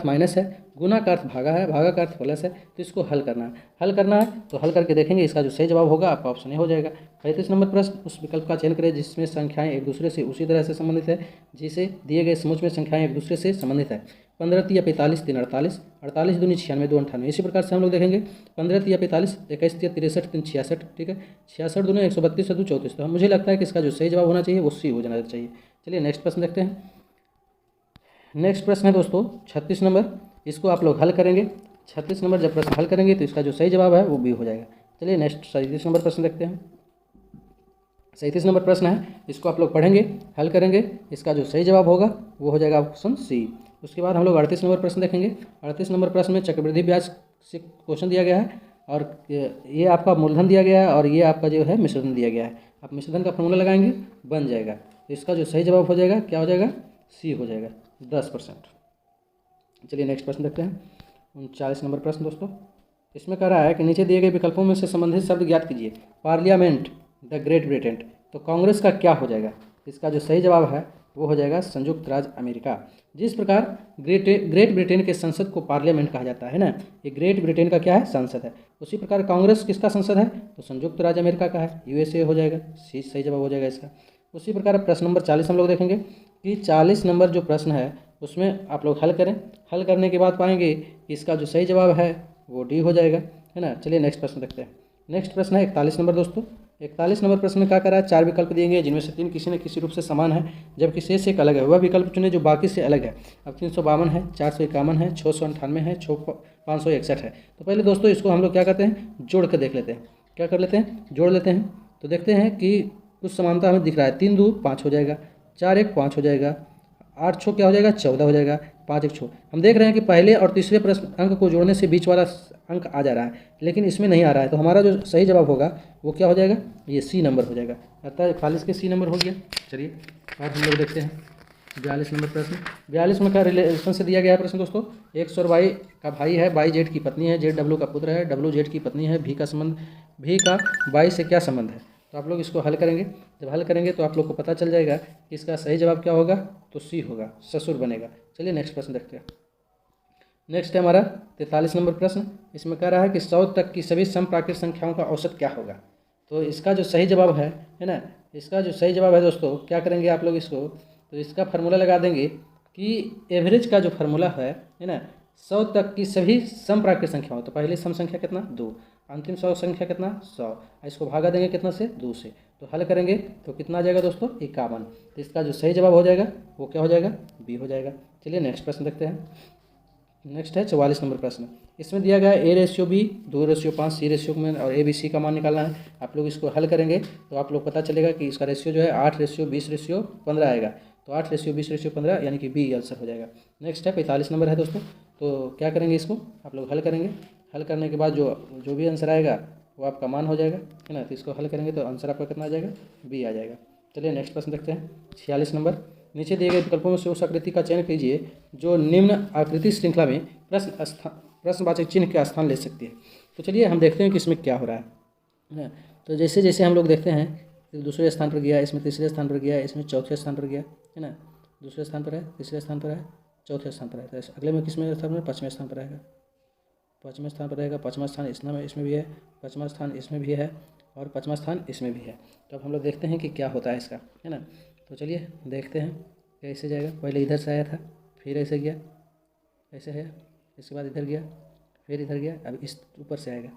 माइनस है, गुना का अर्थ भागा है, भागा का अर्थ प्लस है, तो इसको हल करना है तो हल करके देखेंगे। इसका जो सही जवाब होगा आपका ऑप्शन ए हो जाएगा। 35 नंबर प्रश्न उस विकल्प का चयन करें जिसमें संख्याएं एक दूसरे से उसी तरह से संबंधित है जिसे दिए गए समुच्चय में संख्याएं एक दूसरे से संबंधित है। 15 × 45 3 48, 48 दूनी 96 2 98। इसी प्रकार से हम लोग देखेंगे 15 × 45 21 × 63 3 66, ठीक है, 66 दूनी 132 2 34। तो मुझे लगता है कि इसका जो सही जवाब होना चाहिए वो सी हो जाना चाहिए। चलिए नेक्स्ट प्रश्न देखते हैं। नेक्स्ट प्रश्न है दोस्तों 36 नंबर, इसको आप लोग हल करेंगे। 36 नंबर जब प्रश्न हल करेंगे तो इसका जो सही जवाब है वो बी हो जाएगा। चलिए नेक्स्ट 37 नंबर प्रश्न देखते हैं। 37 नंबर प्रश्न है, इसको आप लोग पढ़ेंगे, हल करेंगे, इसका जो सही जवाब होगा वो हो जाएगा ऑप्शन सी। उसके बाद हम लोग 38 नंबर प्रश्न देखेंगे। 38 नंबर प्रश्न में चक्रवृद्धि ब्याज से क्वेश्चन दिया गया है और ये आपका मूलधन दिया गया है और ये आपका जो है मिश्रधन दिया गया है। आप मिश्रधन का फॉर्मूला लगाएंगे बन जाएगा, तो इसका जो सही जवाब हो जाएगा क्या हो जाएगा सी हो जाएगा 10%। चलिए नेक्स्ट प्रश्न देखते हैं। 39 नंबर प्रश्न दोस्तों, इसमें कह रहा है कि नीचे दिए गए विकल्पों में से संबंधित शब्द ज्ञात कीजिए। पार्लियामेंट द ग्रेट ब्रिटेन, तो कांग्रेस का क्या हो जाएगा। इसका जो सही जवाब है वो हो जाएगा संयुक्त राज्य अमेरिका। जिस प्रकार ग्रेट ब्रिटेन के संसद को पार्लियामेंट कहा जाता है ना, ये ग्रेट ब्रिटेन का क्या है संसद है, उसी प्रकार कांग्रेस किसका संसद है तो संयुक्त राज्य अमेरिका का है, यूएसए हो जाएगा, सही जवाब हो जाएगा इसका। उसी प्रकार प्रश्न नंबर 40 हम लोग देखेंगे कि 40 नंबर जो प्रश्न है उसमें आप लोग हल करें, हल करने के बाद पाएंगे कि इसका जो सही जवाब है वो डी हो जाएगा, है ना। चलिए नेक्स्ट प्रश्न देखते हैं। नेक्स्ट प्रश्न है 41 नंबर दोस्तों। 41 नंबर प्रश्न में क्या कर रहा है, 4 विकल्प दिए गए जिनमें से 3 किसी न किसी रूप से समान है जबकि शेष एक अलग है। वह विकल्प चुने जो बाकी से अलग है। अब 352 है, 451 है, 698 है, 561 है। तो पहले दोस्तों इसको हम लोग क्या करते हैं, जोड़ कर देख लेते हैं। क्या कर लेते हैं, जोड़ लेते हैं। तो देखते हैं कि कुछ समानता हमें दिख रहा है। 3 2 5 हो जाएगा, 4 1 5 हो जाएगा, 8 6 क्या हो जाएगा, 14 हो जाएगा, 5 1 6। हम देख रहे हैं कि पहले और तीसरे प्रश्न अंक को जोड़ने से बीच वाला अंक आ जा रहा है, लेकिन इसमें नहीं आ रहा है। तो हमारा जो सही जवाब होगा वो क्या हो जाएगा, ये सी नंबर हो जाएगा। अर्थात 41 के सी नंबर हो गया। चलिए अब हम लोग देखते हैं 42 नंबर प्रश्न। 42 में क्या रिलेशन से दिया गया है प्रश्न दोस्तों, एक्स और वाई का भाई है, वाई जेड की पत्नी है, जेड डब्ल्यू का पुत्र है, डब्ल्यू जेड की पत्नी है, भी का वाई से क्या संबंध है। तो आप लोग इसको हल करेंगे। जब हल करेंगे तो आप लोग को पता चल जाएगा कि इसका सही जवाब क्या होगा, तो सी होगा, ससुर बनेगा। चलिए नेक्स्ट प्रश्न देखते हैं। नेक्स्ट है हमारा 43 नंबर प्रश्न। इसमें कह रहा है कि 100 तक की सभी समप्राकृत संख्याओं का औसत क्या होगा। तो इसका जो सही जवाब है ना, इसका जो सही जवाब है दोस्तों, क्या करेंगे आप लोग इसको, तो इसका फार्मूला लगा देंगे कि एवरेज का जो फार्मूला है ना, 100 तक की सभी समप्राकृत संख्याओं, तो पहली सम संख्या कितना 2, अंतिम 100 संख्या कितना 100, इसको भागा देंगे कितना से 2 से, तो हल करेंगे तो कितना आ जाएगा दोस्तों 51। तो इसका जो सही जवाब हो जाएगा वो क्या हो जाएगा, बी हो जाएगा। चलिए नेक्स्ट प्रश्न देखते हैं। नेक्स्ट है 44 नंबर प्रश्न। इसमें दिया गया है A/B 2/5 C/, में और ABC का मान निकालना है। आप लोग इसको हल करेंगे तो आप लोग पता चलेगा कि इसका रेशियो जो है 8/20/15 आएगा। तो 8/20/15 यानी कि बी आंसर हो जाएगा। नेक्स्ट है 45 नंबर है दोस्तों। तो क्या करेंगे, इसको आप लोग हल करेंगे। हल करने के बाद जो भी आंसर आएगा वो आपका मान हो जाएगा, है ना। तो इसको हल करेंगे तो आंसर आपका कितना आ जाएगा, बी आ जाएगा। चलिए नेक्स्ट प्रश्न देखते हैं 46 नंबर। नीचे दिए गए विकल्पों में से उस आकृति का चयन कीजिए जो निम्न आकृति श्रृंखला में प्रश्नवाचक चिन्ह का स्थान ले सकती है। तो चलिए हम देखते हैं कि इसमें क्या हो रहा है। तो जैसे जैसे हम लोग देखते हैं कि दूसरे स्थान पर गया, इसमें तीसरे स्थान पर गया, इसमें चौथे स्थान पर गया, है ना। दूसरे स्थान पर है, तीसरे स्थान पर है, चौथे स्थान पर है। तो अगले में किसमें स्थान पर, 5वें स्थान पर रहेगा, 5वें स्थान पर रहेगा। 5वां स्थान इसमें भी है, 5वां स्थान इसमें भी है और 5वां स्थान इसमें भी है। तो अब हम लोग देखते हैं कि क्या होता है इसका, है ना। तो चलिए देखते हैं कैसे जाएगा। पहले इधर से आया था, फिर ऐसे गया, ऐसे है, इसके बाद इधर गया, फिर इधर गया, अब इस ऊपर से आएगा,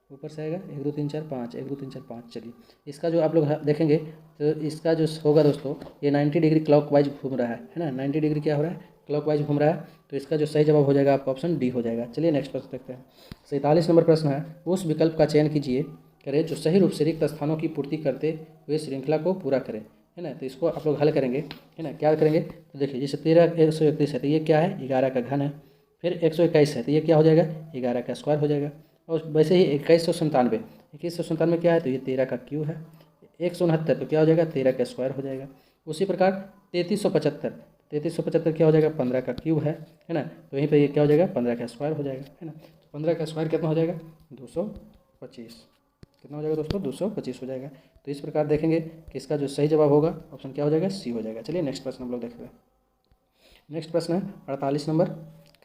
ऊपर से आएगा 1 2 3 4 5, 1 2 3 4 5। चलिए इसका जो आप लोग देखेंगे तो इसका जो होगा दोस्तों, ये 90 डिग्री क्लॉकवाइज घूम रहा है ना। 90 डिग्री क्या हो रहा है, क्लॉकवाइज घूम रहा है। तो इसका जो सही जवाब हो जाएगा आपका ऑप्शन डी हो जाएगा। चलिए नेक्स्ट प्रश्न देखते हैं। 47 नंबर प्रश्न है, उस विकल्प का चयन कीजिए करें जो सही रूप से रिक्त स्थानों की पूर्ति करते हुए श्रृंखला को पूरा करें, है ना। तो इसको आप लोग हल करेंगे, है ना। क्या करेंगे, तो देखिए जैसे 13 131 है तो ये क्या है, 11 का घन है। फिर 121 है तो ये क्या हो जाएगा, 11 का स्क्वायर हो जाएगा। और वैसे ही 2197 क्या है, तो ये 13 का क्यूब है। 169 तो क्या हो जाएगा, 13 का स्क्वायर हो जाएगा। उसी प्रकार 3375 क्या हो जाएगा, 15 का क्यूब है ना। तो वहीं पे ये क्या हो जाएगा, 15 का स्क्वायर हो जाएगा, है ना। तो 15 का स्क्वायर कितना हो जाएगा, 225। कितना हो जाएगा दोस्तों, 225 हो जाएगा। तो इस प्रकार देखेंगे कि इसका जो सही जवाब होगा ऑप्शन क्या हो जाएगा, सी हो जाएगा। चलिए नेक्स्ट प्रश्न हम लोग देखते हैं। नेक्स्ट प्रश्न है 48 नंबर।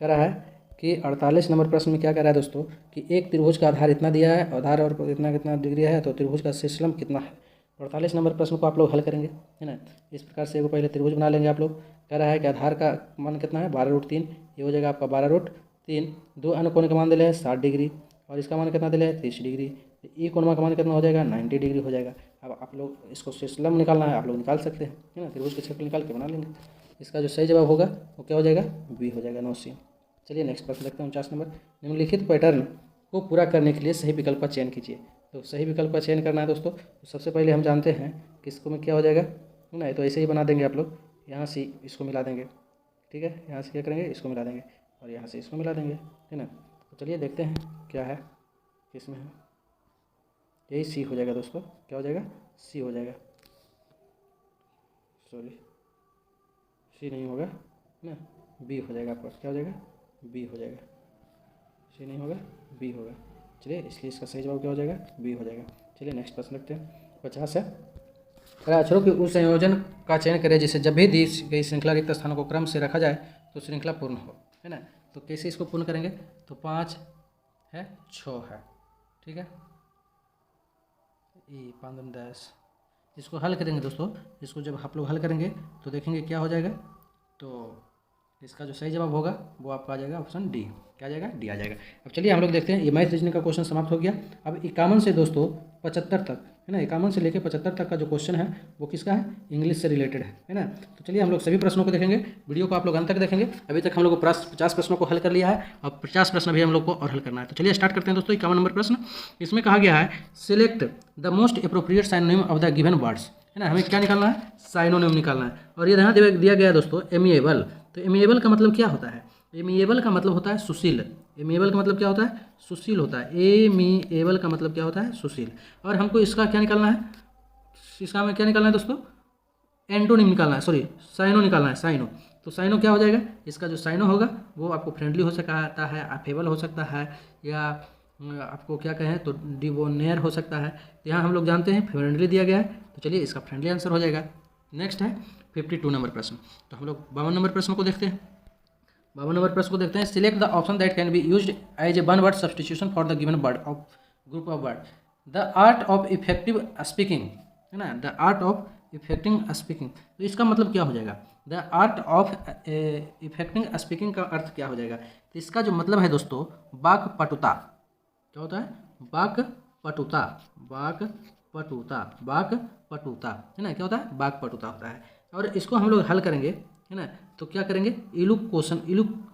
कह रहा है कि 48 नंबर प्रश्न में क्या कह रहा है दोस्तों, कि एक त्रिभुज का आधार इतना दिया है, आधार और इतना कितना डिग्री है, तो त्रिभुज का शीर्षलंब कितना है। 48 नंबर प्रश्न को आप लोग हल करेंगे, है ना। इस प्रकार से पहले त्रिभुज बना लेंगे आप लोग। कह रहा है कि आधार का मान कितना है, 12√3, ये हो जाएगा आपका 12√3। दो अन्य कोण का मान दिया है 60 डिग्री और इसका मान कितना दिया है 30 डिग्री। ई कोण का मान कितना हो जाएगा, 90 डिग्री हो जाएगा। अब आप लोग इसको शीर्षलंब निकालना है, आप लोग निकाल सकते हैं, है ना। त्रिभुज के क्षेत्र निकाल के बना लेंगे। इसका जो सही जवाब होगा वो क्या हो जाएगा, बी हो जाएगा, 9C। चलिए नेक्स्ट प्रश्न देखते हैं 49 नंबर। निम्नलिखित पैटर्न को पूरा करने के लिए सही विकल्प का चयन कीजिए। तो सही विकल्प का चयन करना है दोस्तों। तो सबसे पहले हम जानते हैं कि इसको में क्या हो जाएगा, नहीं तो ऐसे ही बना देंगे आप लोग। यहाँ से इसको मिला देंगे, ठीक है। यहाँ से क्या करेंगे, इसको मिला देंगे और यहाँ से इसको मिला देंगे, है ना। तो चलिए देखते हैं क्या है, किसमें है। यही सी हो जाएगा दोस्तों, क्या हो जाएगा, सी हो जाएगा। सॉरी, सी नहीं होगा ना, बी हो जाएगा आपका। क्या हो जाएगा, बी हो जाएगा। सी नहीं होगा, बी होगा। चलिए इसलिए इसका सही जवाब क्या हो जाएगा, बी हो जाएगा। चलिए नेक्स्ट प्रश्न देखते हैं। 50 है, अक्षरों के उस संयोजन का चयन करें जिसे जब भी दी गई श्रृंखला रिक्त स्थानों को क्रम से रखा जाए तो श्रृंखला पूर्ण हो, है ना। तो कैसे इसको पूर्ण करेंगे, तो 5 है, 6 है, ठीक है। 5 10, इसको हल करेंगे दोस्तों। इसको जब आप लोग हल करेंगे तो देखेंगे क्या हो जाएगा, तो इसका जो सही जवाब होगा वो आपका आ जाएगा ऑप्शन डी। क्या आ जाएगा? डी आ जाएगा। अब चलिए हम लोग देखते हैं, ये मैथ रीजनिंग का क्वेश्चन समाप्त हो गया। अब 51 से दोस्तों 75 तक है ना, 51 से लेकर 75 तक का जो क्वेश्चन है वो किसका है? इंग्लिश से रिलेटेड है ना। तो चलिए हम लोग सभी प्रश्नों को देखेंगे, वीडियो को आप लोग अंत तक देखेंगे। अभी तक हम लोग 50 प्रश्नों को हल कर लिया है और 50 प्रश्न भी हम लोग को और हल करना है। तो चलिए स्टार्ट करते हैं दोस्तों। 51 नंबर प्रश्न, इसमें कहा गया है select the most appropriate synonym of the given words, है ना। हमें क्या निकालना है? साइनोनिम निकालना है। और ये यहाँ दिया गया है दोस्तों एमिएबल। तो एमिएबल का मतलब क्या होता है? एमिएबल का मतलब होता है सुशील। एमिएबल का मतलब क्या होता है? सुशील होता है। एमिएबल का मतलब क्या होता है? सुशील। और हमको इसका क्या निकालना है? इसका हमें क्या निकालना है दोस्तों? एंटोनिम निकालना है, सॉरी साइनो निकालना है, साइनो। तो साइनो क्या हो जाएगा? इसका जो साइनो होगा वो आपको फ्रेंडली हो सकता है, अफेबल हो सकता है, या आपको क्या कहें तो डिवोनेयर हो सकता है। तो यहाँ हम लोग जानते हैं फ्रेंडली दिया गया है, तो चलिए इसका फ्रेंडली आंसर हो जाएगा। नेक्स्ट है 52 नंबर प्रश्न। तो हम लोग 52 नंबर प्रश्न को देखते हैं। 52 नंबर प्रश्न को देखते हैं। Select the option that can be used as a one word substitution for the given word of group of word. The art of effective speaking, है ना, the art of effecting speaking. तो इसका मतलब क्या हो जाएगा? The art of effecting speaking का अर्थ क्या हो जाएगा? तो इसका जो मतलब है दोस्तों वाक्पटुता। क्या होता है? वाक्पटुता, वाक्पटुता, वाक्पटुता, है ना। क्या होता है? वाक्पटुता होता है। और इसको हम लोग हल करेंगे, है ना, तो क्या करेंगे? इलोक्यूशन,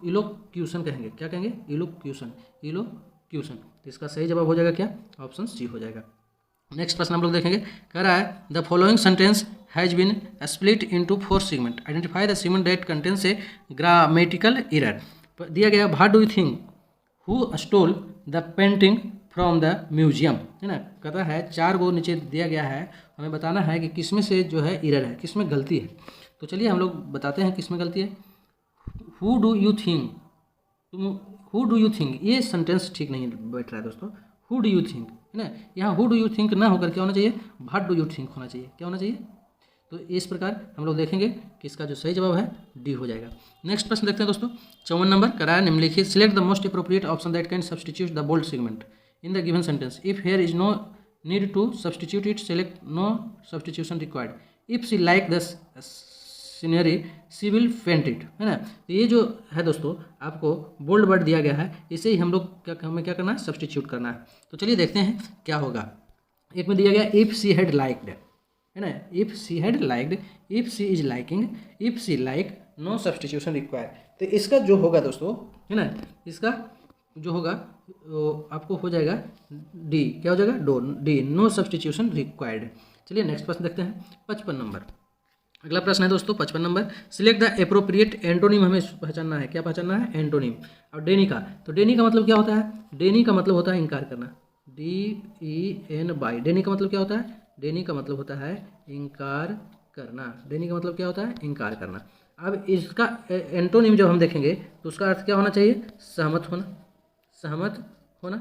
इलोक्यूशन कहेंगे। क्या कहेंगे? इलोक्यूशन, इलोक्यूशन। तो इसका सही जवाब हो जाएगा क्या? ऑप्शन सी हो जाएगा। नेक्स्ट प्रश्न हम लोग देखेंगे। कह रहा है the following sentence has been split into 4 segment, identify the segment that contains a grammatical error. दिया गया what do you think who stole the painting from the museum, है ना। कहता है 4 गो नीचे दिया गया है, हमें बताना है कि किसमें से जो है एरर है, किसमें गलती है। तो चलिए हम लोग बताते हैं किसमें गलती है। Who do you think, who do you think, ये सेंटेंस ठीक नहीं बैठ रहा है दोस्तों। हु डू यू थिंक, है ना, यहाँ हु डू यू थिंक ना होकर क्या होना चाहिए? व्हाट डू यू थिंक होना चाहिए। क्या होना चाहिए? तो इस प्रकार हम लोग देखेंगे कि इसका जो सही जवाब है डी हो जाएगा। नेक्स्ट प्रश्न देखते हैं दोस्तों। 54 नंबर कराया निम्नलिखित select the most appropriate option that can substitute the bold segment in the given sentence. If here is no need to substitute it, select no substitution required. If she like the scenery she will paint it, है ना। तो ये जो है दोस्तों आपको bold word दिया गया है, इसे ही हम लोग हमें क्या करना है? सब्सटीट्यूट करना है। तो चलिए देखते हैं क्या होगा। एक में दिया गया इफ सी हैड लाइक्ड, है ना, if she had liked, if she is liking, if she like, no substitution required. तो इसका जो होगा दोस्तों, है ना, इसका जो होगा वो आपको हो जाएगा डी। क्या हो जाएगा? D, no substitution required. चलिए नेक्स्ट प्रश्न देखते हैं। 55 नंबर अगला प्रश्न है दोस्तों। 55 number select the appropriate antonym, हमें पहचानना है। क्या पहचानना है? एंटोनिम। और डेनी का, तो डेनी का मतलब क्या होता है? डेनी का मतलब होता है इनकार करना, DEN बाई। डेनी का मतलब क्या होता है? डेनी का मतलब होता है इनकार करना। डेनी का मतलब क्या होता है? इनकार करना। अब इसका एंटोनिम जब हम देखेंगे तो उसका अर्थ क्या होना चाहिए? सहमत होना, सहमत होना,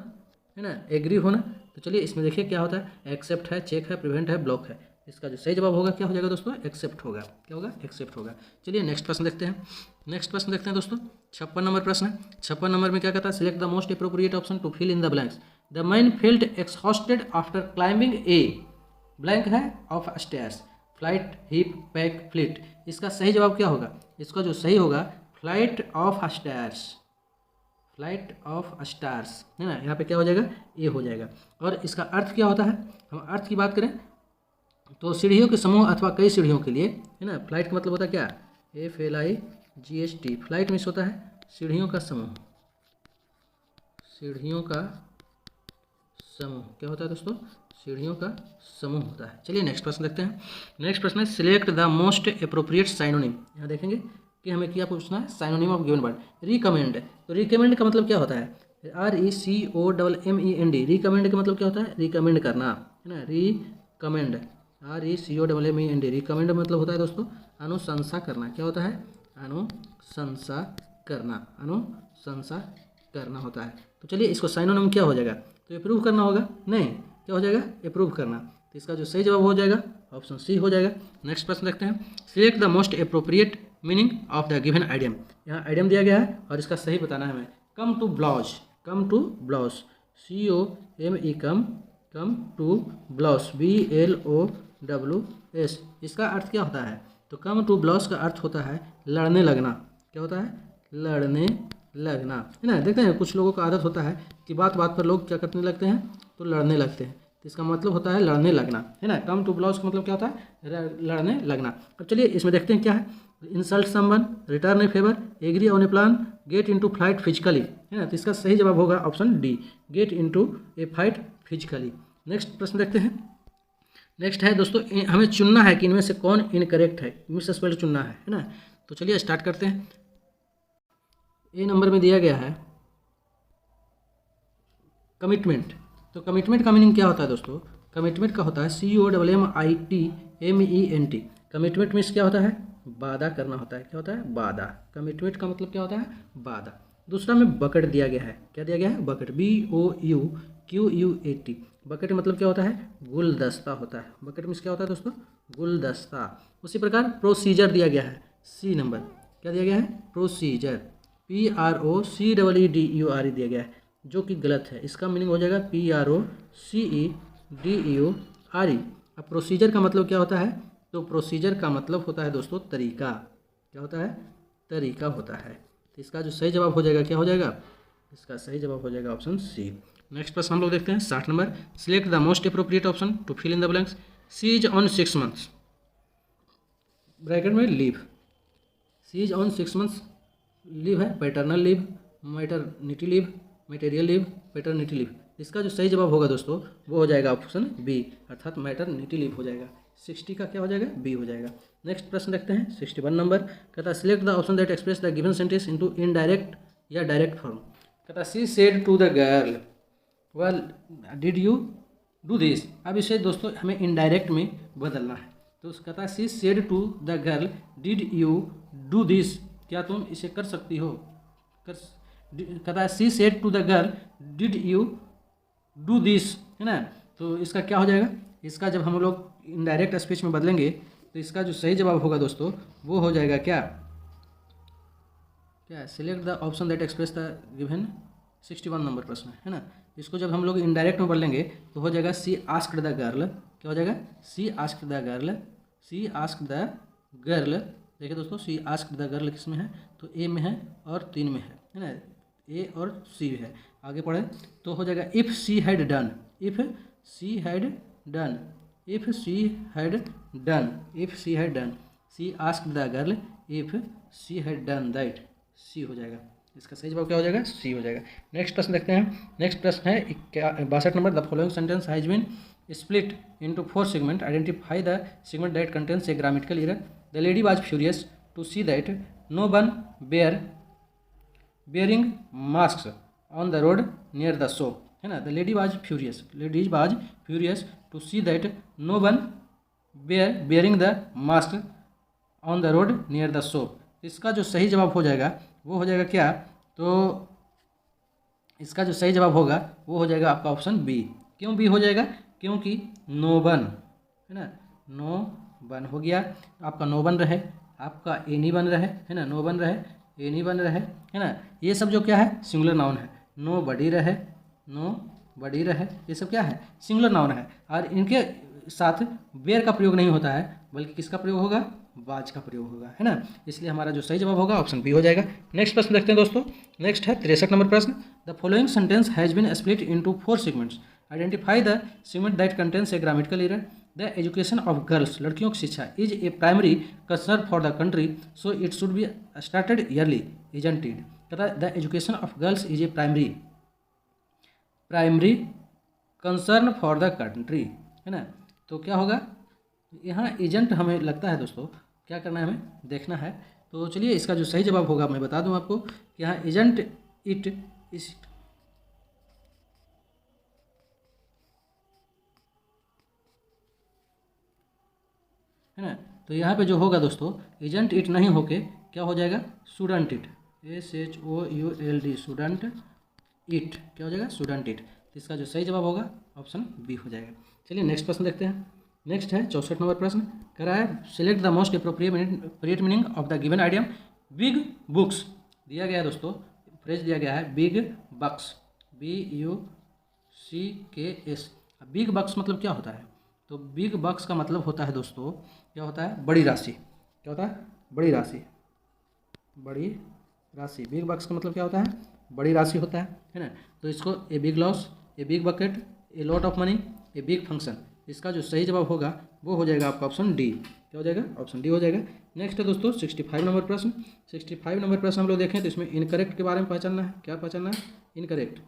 है ना, एग्री होना। तो चलिए इसमें देखिए क्या होता है। एक्सेप्ट है, चेक है, प्रिवेंट है, ब्लॉक है। इसका जो सही जवाब होगा क्या हो जाएगा दोस्तों? एक्सेप्ट होगा। क्या होगा? एक्सेप्ट होगा। चलिए नेक्स्ट प्रश्न देखते हैं। नेक्स्ट प्रश्न देखते हैं दोस्तों। 56 नंबर प्रश्न है। 56 नंबर में क्या कहता है? Select the most appropriate option to fill in the blanks. The man felt exhausted after climbing a blank है of stairs, flight, heap, pack, fleet. इसका सही जवाब क्या होगा? इसका जो सही होगा flight of stairs, flight of stars, है ना। यहाँ पे क्या हो जाएगा? ए हो जाएगा। और इसका अर्थ क्या होता है? हम अर्थ की बात करें तो सीढ़ियों के समूह अथवा कई सीढ़ियों के लिए, है ना। फ्लाइट का मतलब होता है क्या? FLIGHT। फ्लाइट मीन्स होता है सीढ़ियों का समूह, सीढ़ियों का समूह। क्या होता है दोस्तों? सीढ़ियों का समूह होता है। चलिए नेक्स्ट प्रश्न देखते हैं। नेक्स्ट प्रश्न है select the most appropriate synonym. यहाँ देखेंगे कि हमें क्या पूछना है? Synonym of given word. Recommend, तो रिकमेंड का मतलब क्या होता है? RECOMMEND। रिकमेंड का मतलब क्या होता है? रिकमेंड करना, है ना। Recommend, RECOMMEND। रिकमेंड मतलब होता है दोस्तों अनुशंसा करना। क्या होता है? अनुशंसा करना, अनुशंसा करना होता है। तो चलिए इसको साइनोनिम क्या हो जाएगा? तो अप्रूव करना होगा, नहीं, क्या हो जाएगा? अप्रूव करना। तो इसका जो सही जवाब हो जाएगा ऑप्शन सी हो जाएगा। नेक्स्ट प्रश्न देखते हैं। Select the most appropriate meaning of the given idiom. यहाँ आइडियम दिया गया है और इसका सही बताना है हमें। Come to blows, come to blows, COME, come to blows, BLOWS। इसका अर्थ क्या होता है? तो कम टू ब्लाउज का अर्थ होता है लड़ने लगना। क्या होता है? लड़ने लगना, है ना। देखते हैं कुछ लोगों का आदत होता है कि बात बात पर लोग क्या करने लगते हैं? तो लड़ने लगते हैं। तो इसका मतलब होता है लड़ने लगना, है ना। कम टू ब्लॉज का मतलब क्या होता है? लड़ने लगना। अब चलिए इसमें देखते हैं क्या है। Insult someone, return a favour, agree on a plan, get into flight physically, है ना। तो इसका सही जवाब होगा option D, get into a fight physically. Next प्रश्न देखते हैं। नेक्स्ट है दोस्तों, हमें चुनना है कि इनमें से कौन इनकरेक्ट है, मिस स्पेल चुनना है ना। तो चलिए स्टार्ट करते हैं। ए नंबर में दिया गया है कमिटमेंट। तो कमिटमेंट का मीनिंग क्या होता है दोस्तों? कमिटमेंट का होता है COMMITMENT। कमिटमेंट मीन्स क्या होता है? वादा करना होता है। क्या होता है? वादा। कमिटमेंट का मतलब क्या होता है? वादा। दूसरा में बकेट दिया गया है। क्या दिया गया है? Bucket, BOUQUET। बकेट मतलब क्या होता है? गुलदस्ता होता है। बकेट मीन्स क्या होता है दोस्तों? गुलदस्ता। उसी प्रकार प्रोसीजर दिया गया है, सी नंबर। क्या दिया गया है? प्रोसीजर, PROCEEDURE दिया गया है, जो कि गलत है। इसका मीनिंग हो जाएगा PROCEDURE। अब प्रोसीजर का मतलब क्या होता है? तो प्रोसीजर का मतलब होता है दोस्तों तरीका। क्या होता है? तरीका होता है। तो इसका जो सही जवाब हो जाएगा क्या हो जाएगा? इसका सही जवाब हो जाएगा ऑप्शन सी। नेक्स्ट प्रश्न हम लोग देखते हैं 60 number. Select the most appropriate option to fill in the blanks. She is on 6 months, bracket में leave. She is on 6 months leave है, paternal leave, maternity leave, material leave, paternity leave. इसका जो सही जवाब होगा दोस्तों वो हो जाएगा ऑप्शन बी, अर्थात मैटरनिटी लीव हो जाएगा। 60 का क्या हो जाएगा? बी हो जाएगा। नेक्स्ट प्रश्न देखते हैं 61 नंबर। कहता है select the option that express the given sentence into indirect या डायरेक्ट फॉर्म। कहता है she said to the girl, well did you do this. अब इसे दोस्तों हमें इनडायरेक्ट में बदलना है। तो कहता है she said to the girl, did you do this, क्या तुम इसे कर सकती हो? कहता है she said to the girl, did you do this, है ना। तो इसका क्या हो जाएगा? इसका जब हम लोग इनडायरेक्ट स्पीच में बदलेंगे तो इसका जो सही जवाब होगा दोस्तों वो हो जाएगा क्या? क्या? Select the option that express the given 61 number प्रश्न है ना। इसको जब हम लोग इनडायरेक्ट में बदलेंगे तो हो जाएगा सी आस्क्ड द गर्ल। क्या हो जाएगा? She asked the girl, she asked the girl. देखिए दोस्तों सी आस्क्ड द गर्ल किस में है? तो ए में है और 3 में है ना। ए और सी है। आगे पढ़े तो हो जाएगा if she had done, if she had done, if she had done, if she had done, she asked the girl if she had done that, C हो जाएगा। इसका सही जवाब क्या हो जाएगा? सी हो जाएगा। नेक्स्ट प्रश्न देखते हैं। नेक्स्ट प्रश्न है 62 number. The following sentence has been split into 4 segment, identify the segment that contains a grammatical error. The lady was furious to see that no one bearing mask on the road near the shop, है ना। The lady was furious, lady was furious to see that no one bearing the mask on the road near the shop. इसका जो सही जवाब हो जाएगा वो हो जाएगा क्या? तो इसका जो सही जवाब होगा वो हो जाएगा आपका ऑप्शन बी। क्यों बी हो जाएगा? क्योंकि नो वन, है ना, नो वन हो गया। आपका नो बन रहे, आपका ए नहीं बन रहे, है ना, नो बन रहे, ए नहीं बन रहे, है ना। ये सब जो क्या है? सिंगुलर नाउन है। नो बडी रहे, नो बडी रहे, ये सब क्या है? सिंगुलर नाउन है। और इनके साथ वेयर का प्रयोग नहीं होता है, बल्कि किसका प्रयोग होगा? वाज का प्रयोग होगा, है ना। इसलिए हमारा जो सही जवाब होगा ऑप्शन बी हो जाएगा। नेक्स्ट प्रश्न देखते हैं दोस्तों। नेक्स्ट है 63 नंबर प्रश्न। The following sentence has been split into 4 segments, identify the segment that contains a grammatical error. The education of girls, लड़कियों की शिक्षा, is a primary concern for the country, so it should be started early, isn't it. कहता है the education of girls is a primary concern for the country, है ना। तो क्या होगा यहाँ? एजेंट हमें लगता है दोस्तों क्या करना है? हमें देखना है। तो चलिए इसका जो सही जवाब होगा मैं बता दूं आपको कि यहाँ एजेंट इट इस, है ना। तो यहाँ पे जो होगा दोस्तों एजेंट इट नहीं होके क्या हो जाएगा? Student it, SHOULD, student it. क्या हो जाएगा? Student it. तो इसका जो सही जवाब होगा ऑप्शन बी हो जाएगा। चलिए नेक्स्ट प्रश्न देखते हैं। नेक्स्ट है 64 नंबर प्रश्न। कह रहा है select the most appropriate meaning of the given idiom big books. दिया गया है दोस्तों, फ्रेज दिया गया है बिग बक्स, BUCKS। बिग बक्स मतलब क्या होता है? तो बिग बक्स का मतलब होता है दोस्तों क्या होता है? बड़ी राशि। क्या होता है? बड़ी राशि। बड़ी राशि। बिग बक्स का मतलब क्या होता है? बड़ी राशि होता है ना। तो इसको a big loss, a big bucket, a lot of money, a big function, इसका जो सही जवाब होगा वो हो जाएगा आपका ऑप्शन डी। क्या हो जाएगा? ऑप्शन डी हो जाएगा। नेक्स्ट है दोस्तों 65 नंबर प्रश्न। 65 नंबर प्रश्न हम लोग देखें तो इसमें इनकरेक्ट के बारे में पहचानना है। क्या पहचानना है? इनकरेक्ट।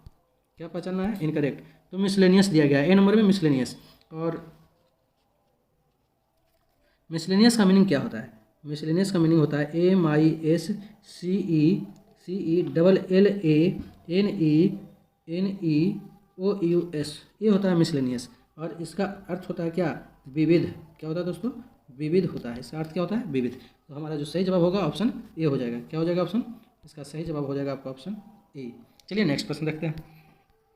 क्या पहचानना है? इनकरेक्ट। तो मिसलेनियस दिया गया है ए नंबर में, मिसलेनियस। और मिसलेनियस का मीनिंग क्या होता है? मिसलेनियस का मीनिंग होता है MISCELLANENEOUS, ये होता है मिसलेनियस। और इसका अर्थ होता है क्या? विविध। क्या होता है दोस्तों? विविध होता है। इसका अर्थ क्या होता है? विविध। तो हमारा जो सही जवाब होगा ऑप्शन ए हो जाएगा। क्या हो जाएगा ऑप्शन? इसका सही जवाब हो जाएगा आपका ऑप्शन ए। चलिए नेक्स्ट प्रश्न देखते हैं।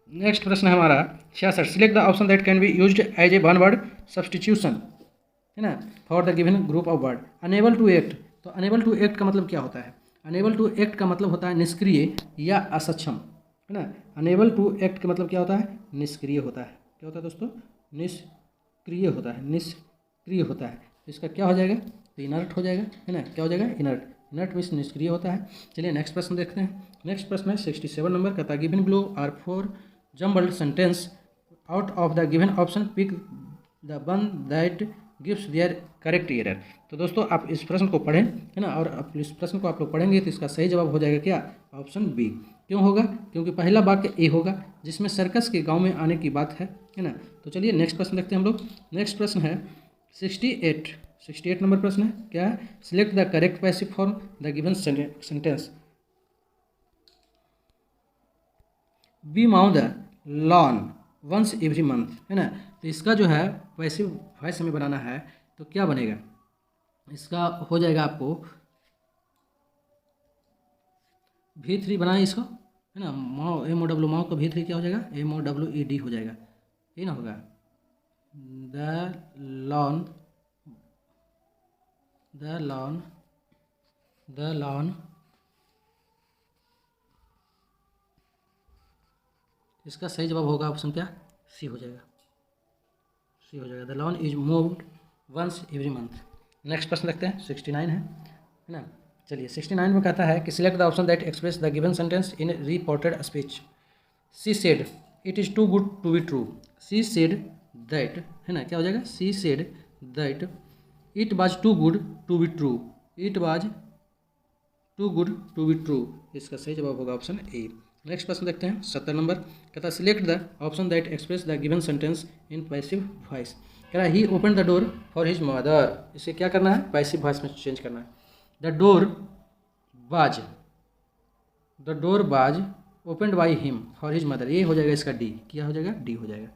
नेक्स्ट प्रश्न है हमारा 66। Select the option that can be used as a one word substitution, है ना, for the given group of word. Unable to act. तो अनेबल टू एक्ट का मतलब क्या होता है? अनेबल टू एक्ट का मतलब होता है निष्क्रिय या असक्षम, है ना। अनेबल टू एक्ट का मतलब क्या होता है? निष्क्रिय होता है। क्या होता है दोस्तों? निष्क्रिय होता है। निष्क्रिय होता है। तो इसका क्या हो जाएगा? तो इनर्ट हो जाएगा, है ना। क्या हो जाएगा? इनर्ट। इनर्ट मीन्स निष्क्रिय होता है। चलिए नेक्स्ट प्रश्न देखते हैं। नेक्स्ट प्रश्न है 67 नंबर का। Given below are 4 jumbled sentence, out of the given option pick the one that gives their correct error. तो दोस्तों आप इस प्रश्न को पढ़ें, है ना, और इस प्रश्न को आप लोग पढ़ेंगे तो इसका सही जवाब हो जाएगा क्या? Option B. क्यों होगा? क्योंकि पहला वाक्य ए होगा जिसमें सर्कस के गांव में आने की बात है ना। तो चलिए नेक्स्ट प्रश्न देखते हैं हम लोग। नेक्स्ट प्रश्न है 68 नंबर प्रश्न है। क्या है? Select the correct passive form the given sentence. We mow the lawn once every month, है ना। तो इसका जो है पैसिव वॉइस हमें बनाना है तो क्या बनेगा? इसका हो जाएगा आपको V3 बनाए इसको, है ना। माओ MOW माओ का V3 क्या हो जाएगा? MOWED हो जाएगा, ये ना होगा। द लॉन इसका सही जवाब होगा ऑप्शन क्या? सी हो जाएगा। सी हो जाएगा। The lawn is moved once every month. Next प्रश्न देखते हैं 69 है ना। चलिए 69 में कहता है कि select the option that express the given sentence in reported speech. She said it is too good to be true. She said that, है ना। क्या हो जाएगा? She said that it was too good to be true. It was too good to be true. इसका सही जवाब होगा option A. Next प्रश्न देखते हैं 70 नंबर। कहता है select the option that express the given sentence in passive voice. कह रहा है he open the door for his mother. इसे क्या करना है? पैसिव वॉइस में चेंज करना है। द डोर बाज opened by him for his mother. ये हो जाएगा इसका डी। क्या हो जाएगा? डी हो जाएगा।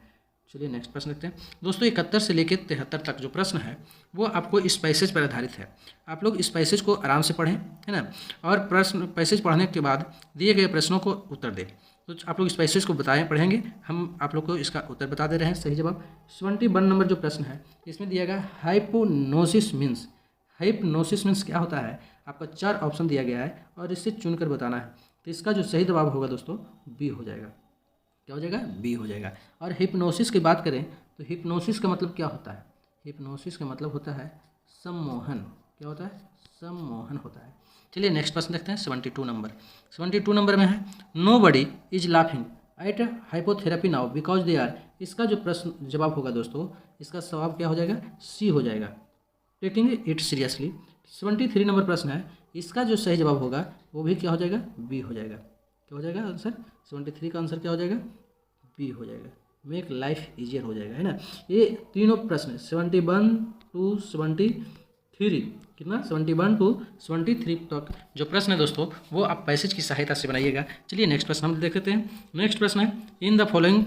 चलिए नेक्स्ट प्रश्न देखते हैं दोस्तों। 71 से लेकर 73 तक जो प्रश्न है वो आपको इस पैसेज पर आधारित है। आप लोग इस पैसेज को आराम से पढ़ें, है ना, और प्रश्न पैसेज पढ़ने के बाद दिए गए प्रश्नों को उत्तर दें। तो आप लोग इस पैसेज को बताएं, पढ़ेंगे, हम आप लोग को इसका उत्तर बता दे रहे हैं। सही जवाब 71 नंबर जो प्रश्न है इसमें दिया गया हाइपोनोसिस मीन्स। हाइप्नोसिस मीन्स क्या होता है? आपका 4 ऑप्शन दिया गया है और इससे चुनकर बताना है। तो इसका जो सही जवाब होगा दोस्तों बी हो जाएगा। क्या हो जाएगा? बी हो जाएगा। और हिप्नोसिस की बात करें तो हिप्नोसिस का मतलब क्या होता है? हिप्नोसिस का मतलब होता है सम्मोहन। क्या होता है? सम्मोहन होता है। चलिए नेक्स्ट प्रश्न देखते हैं 72 नंबर। 72 नंबर में है nobody is laughing at hypotherapy now because they are. इसका जो प्रश्न जवाब होगा दोस्तों, इसका जवाब क्या हो जाएगा? सी हो जाएगा, टेकिंग इट सीरियसली। 73 नंबर प्रश्न है, इसका जो सही जवाब होगा वो भी क्या हो जाएगा? बी हो जाएगा। क्या हो जाएगा आंसर? 73 का आंसर क्या हो जाएगा? बी हो जाएगा। मेक लाइफ ईजियर हो जाएगा, है ना। ये तीनों प्रश्न 71 to 73, कितना 71 to 73 तक जो प्रश्न है दोस्तों वो आप पैसेज की सहायता से बनाइएगा। चलिए नेक्स्ट प्रश्न हम देख लेते हैं। नेक्स्ट प्रश्न है in the following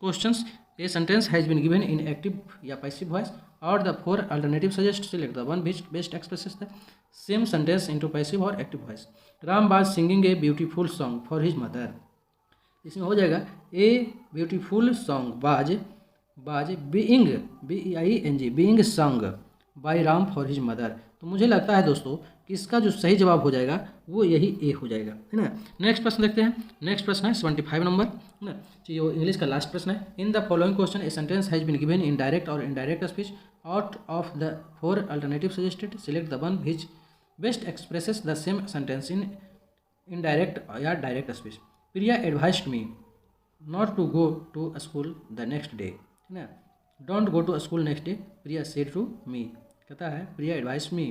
questions a sentence has been given in active या पैसिव वॉइस और the 4 alternative suggest select the one which best expresses the same sentence into passive और active voice. Ram was singing a beautiful song for his mother. इसमें हो जाएगा a beautiful song was being being song by Ram for his mother. तो मुझे लगता है दोस्तों कि इसका जो सही जवाब हो जाएगा वो यही ए हो जाएगा, है ना। नेक्स्ट प्रश्न देखते हैं। नेक्स्ट प्रश्न है 75 नंबर, है ना। ये इंग्लिश का लास्ट प्रश्न है। In the following question a sentence has been given in direct और indirect speech out of the 4 alternative suggested select the one which best expresses the same sentence in indirect या direct speech. Priya advised me not to go to school the next day, है ना। Don't go to school next day, Priya said to me. कहता है Priya advise me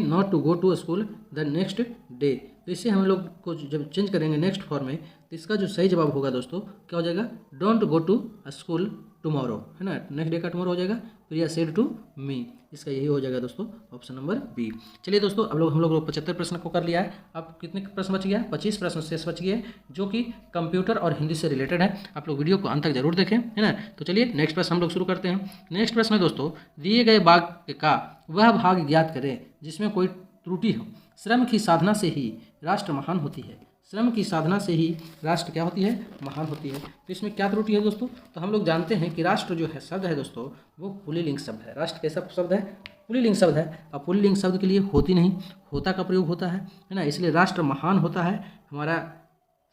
not to go to school the next day. तो इसे हम लोग को जब चेंज करेंगे नेक्स्ट फॉर्म में, तो इसका जो सही जवाब होगा दोस्तों क्या हो जाएगा, don't go to school tomorrow, है ना। नेक्स्ट डे का टुमारो हो जाएगा प्रिया सेड टू मी। इसका यही हो जाएगा दोस्तों ऑप्शन नंबर बी। चलिए दोस्तों अब हम लोग 75 प्रश्न को कर लिया है। अब कितने प्रश्न बच गया, 25 प्रश्न शेष बच गए जो कि कंप्यूटर और हिंदी से रिलेटेड है। आप लोग वीडियो को अंत तक जरूर देखें, है ना। तो चलिए नेक्स्ट प्रश्न हम लोग शुरू करते हैं। नेक्स्ट प्रश्न है दोस्तों, दिए गए वाक्य का वह भाग ज्ञात करें जिसमें कोई त्रुटि हो। श्रम की साधना से ही राष्ट्र महान होती है। श्रम की साधना से ही राष्ट्र क्या होती है, महान होती है। तो इसमें क्या त्रुटि है दोस्तों, तो हम लोग जानते हैं कि राष्ट्र जो है शब्द है दोस्तों वो पुल्लिंग शब्द है। राष्ट्र कैसा शब्द है, पुल्लिंग शब्द है। अब पुल्लिंग शब्द के लिए होती नहीं, होता का प्रयोग होता है ना, इसलिए राष्ट्र महान होता है। हमारा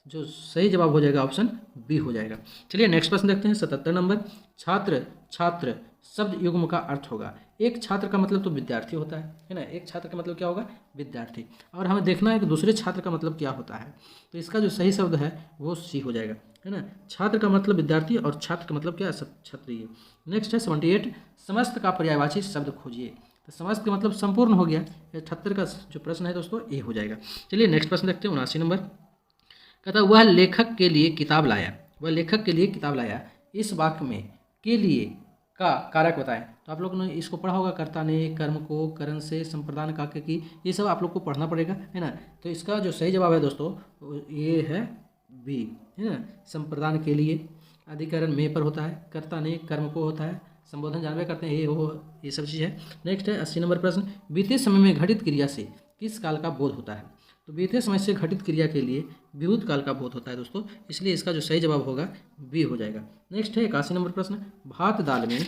जो सही जवाब हो जाएगा ऑप्शन बी हो जाएगा। चलिए नेक्स्ट प्रश्न देखते हैं 77 नंबर। छात्र छात्र शब्द युग्म का अर्थ होगा। एक छात्र का मतलब तो विद्यार्थी होता है ना। एक छात्र का मतलब क्या होगा, विद्यार्थी। और हमें देखना है कि दूसरे छात्र का मतलब क्या होता है। तो इसका जो सही शब्द है वो सी हो जाएगा, है ना। छात्र का मतलब विद्यार्थी और छात्र का मतलब क्या है, क्षत्रिय। नेक्स्ट है 78, समस्त का पर्यायवाची शब्द खोजिए। तो समस्त का मतलब संपूर्ण हो गया। 78 का जो प्रश्न है दोस्तों ये हो जाएगा। चलिए नेक्स्ट प्रश्न देखते हैं 79 नंबर। कहता वह लेखक के लिए किताब लाया। वह लेखक के लिए किताब लाया। इस वाक्य में के लिए का कारक बताएं। तो आप लोगों ने इसको पढ़ा होगा, कर्ता ने, कर्म को, करण से, संप्रदान काके की, ये सब आप लोग को पढ़ना पड़ेगा, है ना। तो इसका जो सही जवाब है दोस्तों ये है बी, है ना। संप्रदान के लिए अधिकरण में पर होता है, कर्ता ने, कर्म को होता है, संबोधन जानवे करते हैं, ये सब चीज़ है। नेक्स्ट है 80 नंबर प्रश्न। बीते समय में घटित क्रिया से किस काल का बोध होता है। तो बीते समय से घटित क्रिया के लिए विभूत काल का बोध होता है दोस्तों, इसलिए इसका जो सही जवाब होगा बी हो जाएगा। नेक्स्ट है 81 नंबर प्रश्न। भात दाल में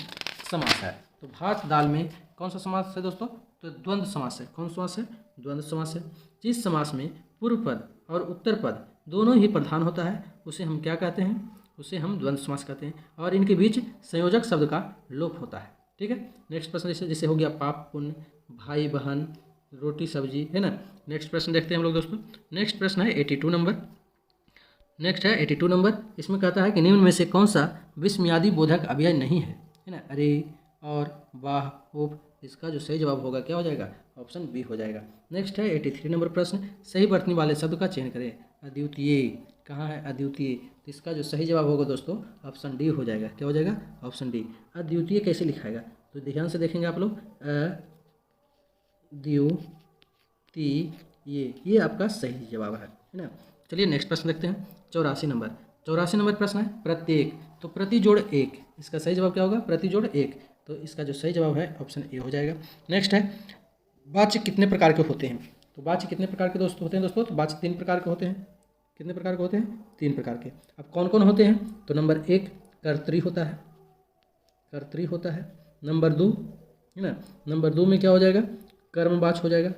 समास है। तो भात दाल में कौन सा समास है दोस्तों, तो द्वंद्व समास है। कौन समास है, द्वंद्व समास है। जिस समास में पूर्व पद और उत्तर पद दोनों ही प्रधान होता है उसे हम क्या कहते हैं, उसे हम द्वंद्व समास कहते हैं। और इनके बीच संयोजक शब्द का लोप होता है, ठीक है। नेक्स्ट प्रश्न जैसे हो गया पाप पुण्य, भाई बहन, रोटी सब्जी, है ना। नेक्स्ट प्रश्न देखते हैं हम लोग दोस्तों। नेक्स्ट प्रश्न है 82 नंबर। नेक्स्ट है 82 नंबर। इसमें कहता है कि निम्न में से कौन सा विस्मयादि बोधक अव्यय नहीं है ना। अरे, और, वाह, उप। इसका जो सही जवाब होगा क्या हो जाएगा, ऑप्शन बी हो जाएगा। नेक्स्ट है 83 नंबर प्रश्न। सही वर्तनी वाले शब्द का चयन करें। अद्वितीय, कहाँ है अद्वितीय, तो इसका जो सही जवाब होगा दोस्तों ऑप्शन डी हो जाएगा। क्या हो जाएगा, ऑप्शन डी। अद्वितीय कैसे लिखाएगा, तो ध्यान से देखेंगे आप लोग। ये आपका सही जवाब है ना। चलिए नेक्स्ट प्रश्न देखते हैं 84 नंबर। 84 नंबर प्रश्न है प्रत्येक। तो प्रति जोड़ एक, इसका सही जवाब क्या होगा, प्रति जोड़ एक। तो इसका जो सही जवाब है ऑप्शन ए हो जाएगा। नेक्स्ट है वाच्य कितने प्रकार के होते हैं। तो वाच्य कितने प्रकार के होते हैं दोस्तों, तो वाच्य 3 प्रकार के होते हैं। कितने प्रकार के होते हैं, 3 प्रकार के। अब कौन कौन होते हैं, तो नंबर 1 कर्तरी होता है, कर्तरी होता है। नंबर 2, है ना, नंबर 2 में क्या हो जाएगा, कर्मवाच्य हो जाएगा,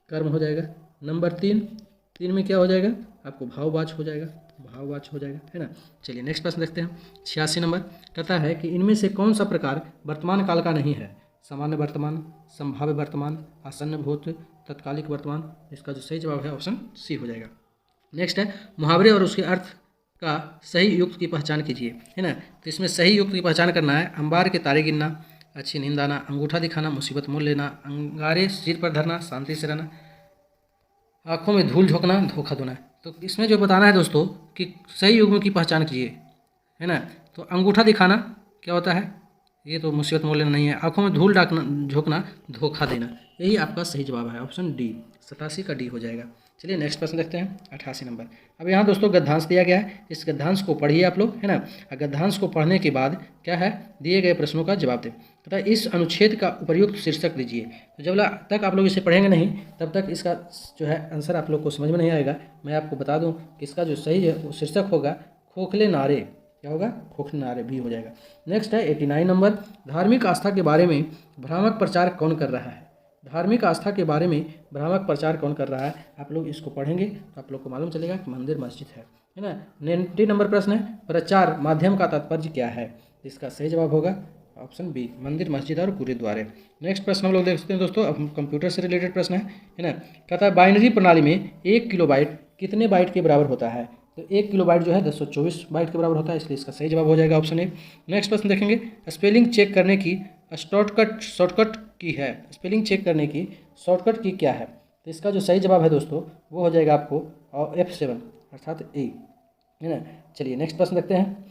कर्म हो जाएगा। नंबर 3 में क्या हो जाएगा, आपको भाववाच्य हो जाएगा, भाववाच्य हो जाएगा, है ना। चलिए नेक्स्ट प्रश्न देखते हैं 86 नंबर। कहता है कि इनमें से कौन सा प्रकार वर्तमान काल का नहीं है। सामान्य वर्तमान, संभाव्य वर्तमान, आसन्न भूत, तत्कालिक वर्तमान। इसका जो सही जवाब है ऑप्शन सी हो जाएगा। नेक्स्ट है मुहावरे और उसके अर्थ का सही युक्त की पहचान कीजिए, है ना। तो इसमें सही युक्त की पहचान करना है। अंबार के तारे गिनना, अच्छी नींद आना, अंगूठा दिखाना, मुसीबत मोल लेना, अंगारे सिर पर धरना, शांति से रहना, आँखों में धूल झोंकना, धोखा देना। तो इसमें जो बताना है दोस्तों कि सही युग्म की पहचान कीजिए, है ना। तो अंगूठा दिखाना क्या होता है, ये तो मुसीबत मोल लेना नहीं है। आँखों में धूल झोंकना, धोखा देना, यही आपका सही जवाब है ऑप्शन डी। 87 का डी हो जाएगा। चलिए नेक्स्ट प्रश्न देखते हैं 88 नंबर। अब यहाँ दोस्तों गद्यांश दिया गया है, इस गद्यांश को पढ़िए आप लोग, है ना। गद्यांश को पढ़ने के बाद क्या है, दिए गए प्रश्नों का जवाब दें तथा इस अनुच्छेद का उपयुक्त शीर्षक दीजिए। तो जब तक आप लोग इसे पढ़ेंगे नहीं तब तक इसका जो है आंसर आप लोग को समझ में नहीं आएगा। मैं आपको बता दूं कि इसका जो सही शीर्षक होगा खोखले नारे, क्या होगा, खोखले नारे भी हो जाएगा। नेक्स्ट है 89 नंबर। धार्मिक आस्था के बारे में भ्रामक प्रचार कौन कर रहा है। धार्मिक आस्था के बारे में भ्रामक प्रचार कौन कर रहा है, आप लोग इसको पढ़ेंगे तो आप लोग को मालूम चलेगा कि मंदिर मस्जिद है ना। 90 नंबर प्रश्न है प्रचार माध्यम का तात्पर्य क्या है। इसका सही जवाब होगा ऑप्शन बी, मंदिर, मस्जिद और गुरुद्वारे। नेक्स्ट प्रश्न हम लोग देखते हैं दोस्तों, अब हम कंप्यूटर से रिलेटेड प्रश्न है ना। कहता है बाइनरी प्रणाली में 1 किलोबाइट कितने बाइट के बराबर होता है? तो 1 किलोबाइट जो है 1024 बाइट के बराबर होता है, इसलिए इसका सही जवाब हो जाएगा ऑप्शन ए। नेक्स्ट प्रश्न देखेंगे, स्पेलिंग चेक करने की शॉर्टकट की है, स्पेलिंग चेक करने की शॉर्टकट की क्या है? तो इसका जो सही जवाब है दोस्तों वो हो जाएगा आपको F7 अर्थात ए, है ना। चलिए नेक्स्ट प्रश्न देखते हैं।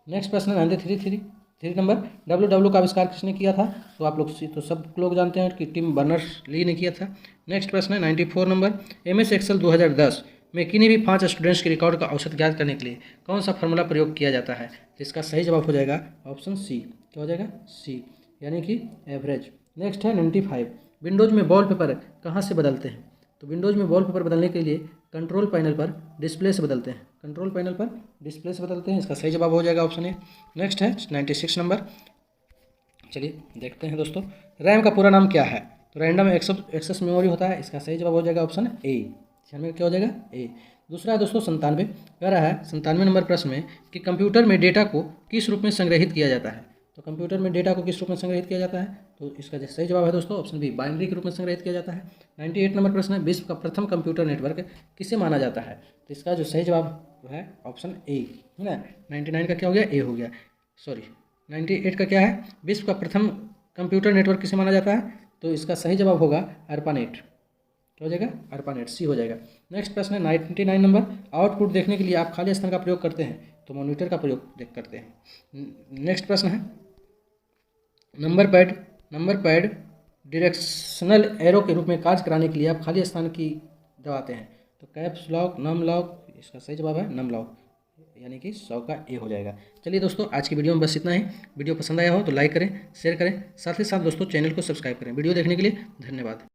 नेक्स्ट प्रश्न है 93 नंबर, डब्ल्यू का आविष्कार किसने किया था? तो आप लोग तो सब लोग जानते हैं कि टिम बर्नर्स ली ने किया था। नेक्स्ट प्रश्न है 94 नंबर, MS एक्सेल 2010 में किन्हीं भी 5 स्टूडेंट्स के रिकॉर्ड का औसत ज्ञात करने के लिए कौन सा फार्मूला प्रयोग किया जाता है? तो इसका सही जवाब हो जाएगा ऑप्शन सी, क्या हो जाएगा? सी, यानी कि एवरेज। नेक्स्ट है 95, विंडोज़ में वॉलपेपर कहाँ से बदलते हैं? तो विंडोज़ में वॉलपेपर बदलने के लिए कंट्रोल पैनल पर डिस्प्ले से बदलते हैं, कंट्रोल पैनल पर डिस्प्ले से बदलते हैं, इसका सही जवाब हो जाएगा ऑप्शन ए। नेक्स्ट है 96 नंबर, चलिए देखते हैं दोस्तों, रैम का पूरा नाम क्या है? तो रैंडम एक्सेस मेमोरी होता है, इसका सही जवाब हो जाएगा ऑप्शन ए, में क्या हो जाएगा? ए। दूसरा है दोस्तों 97, कह रहा है 97 नंबर प्रश्न में कि कंप्यूटर में डेटा को किस रूप में संग्रहित किया जाता है? तो कंप्यूटर में डेटा को किस रूप में संग्रहित किया जाता है? तो इसका जो सही जवाब है दोस्तों ऑप्शन बी, बाइनरी के रूप में संग्रहित किया जाता है। 98 नंबर प्रश्न है, विश्व का प्रथम कंप्यूटर नेटवर्क किसे माना जाता है? तो इसका जो सही जवाब है ऑप्शन ए, है ना। 99 का क्या हो गया? ए हो गया, सॉरी 98 का क्या है? विश्व का प्रथम कंप्यूटर नेटवर्क किसे माना जाता है? तो इसका सही जवाब होगा ARPANET, क्या हो जाएगा? ARPANET, सी हो जाएगा। नेक्स्ट प्रश्न है 99 नंबर, आउटपुट देखने के लिए आप खाली स्थान का प्रयोग करते हैं तो मॉनिटर का प्रयोग करते हैं। नेक्स्ट प्रश्न है नंबर पैड डायरेक्शनल एरो के रूप में कार्य कराने के लिए आप खाली स्थान की दबाते हैं, तो कैप्स लॉक, नम लॉक, इसका सही जवाब है नम लॉक, यानी कि 100 का ए हो जाएगा। चलिए दोस्तों आज की वीडियो में बस इतना ही। वीडियो पसंद आया हो तो लाइक करें, शेयर करें, साथ ही साथ दोस्तों चैनल को सब्सक्राइब करें। वीडियो देखने के लिए धन्यवाद।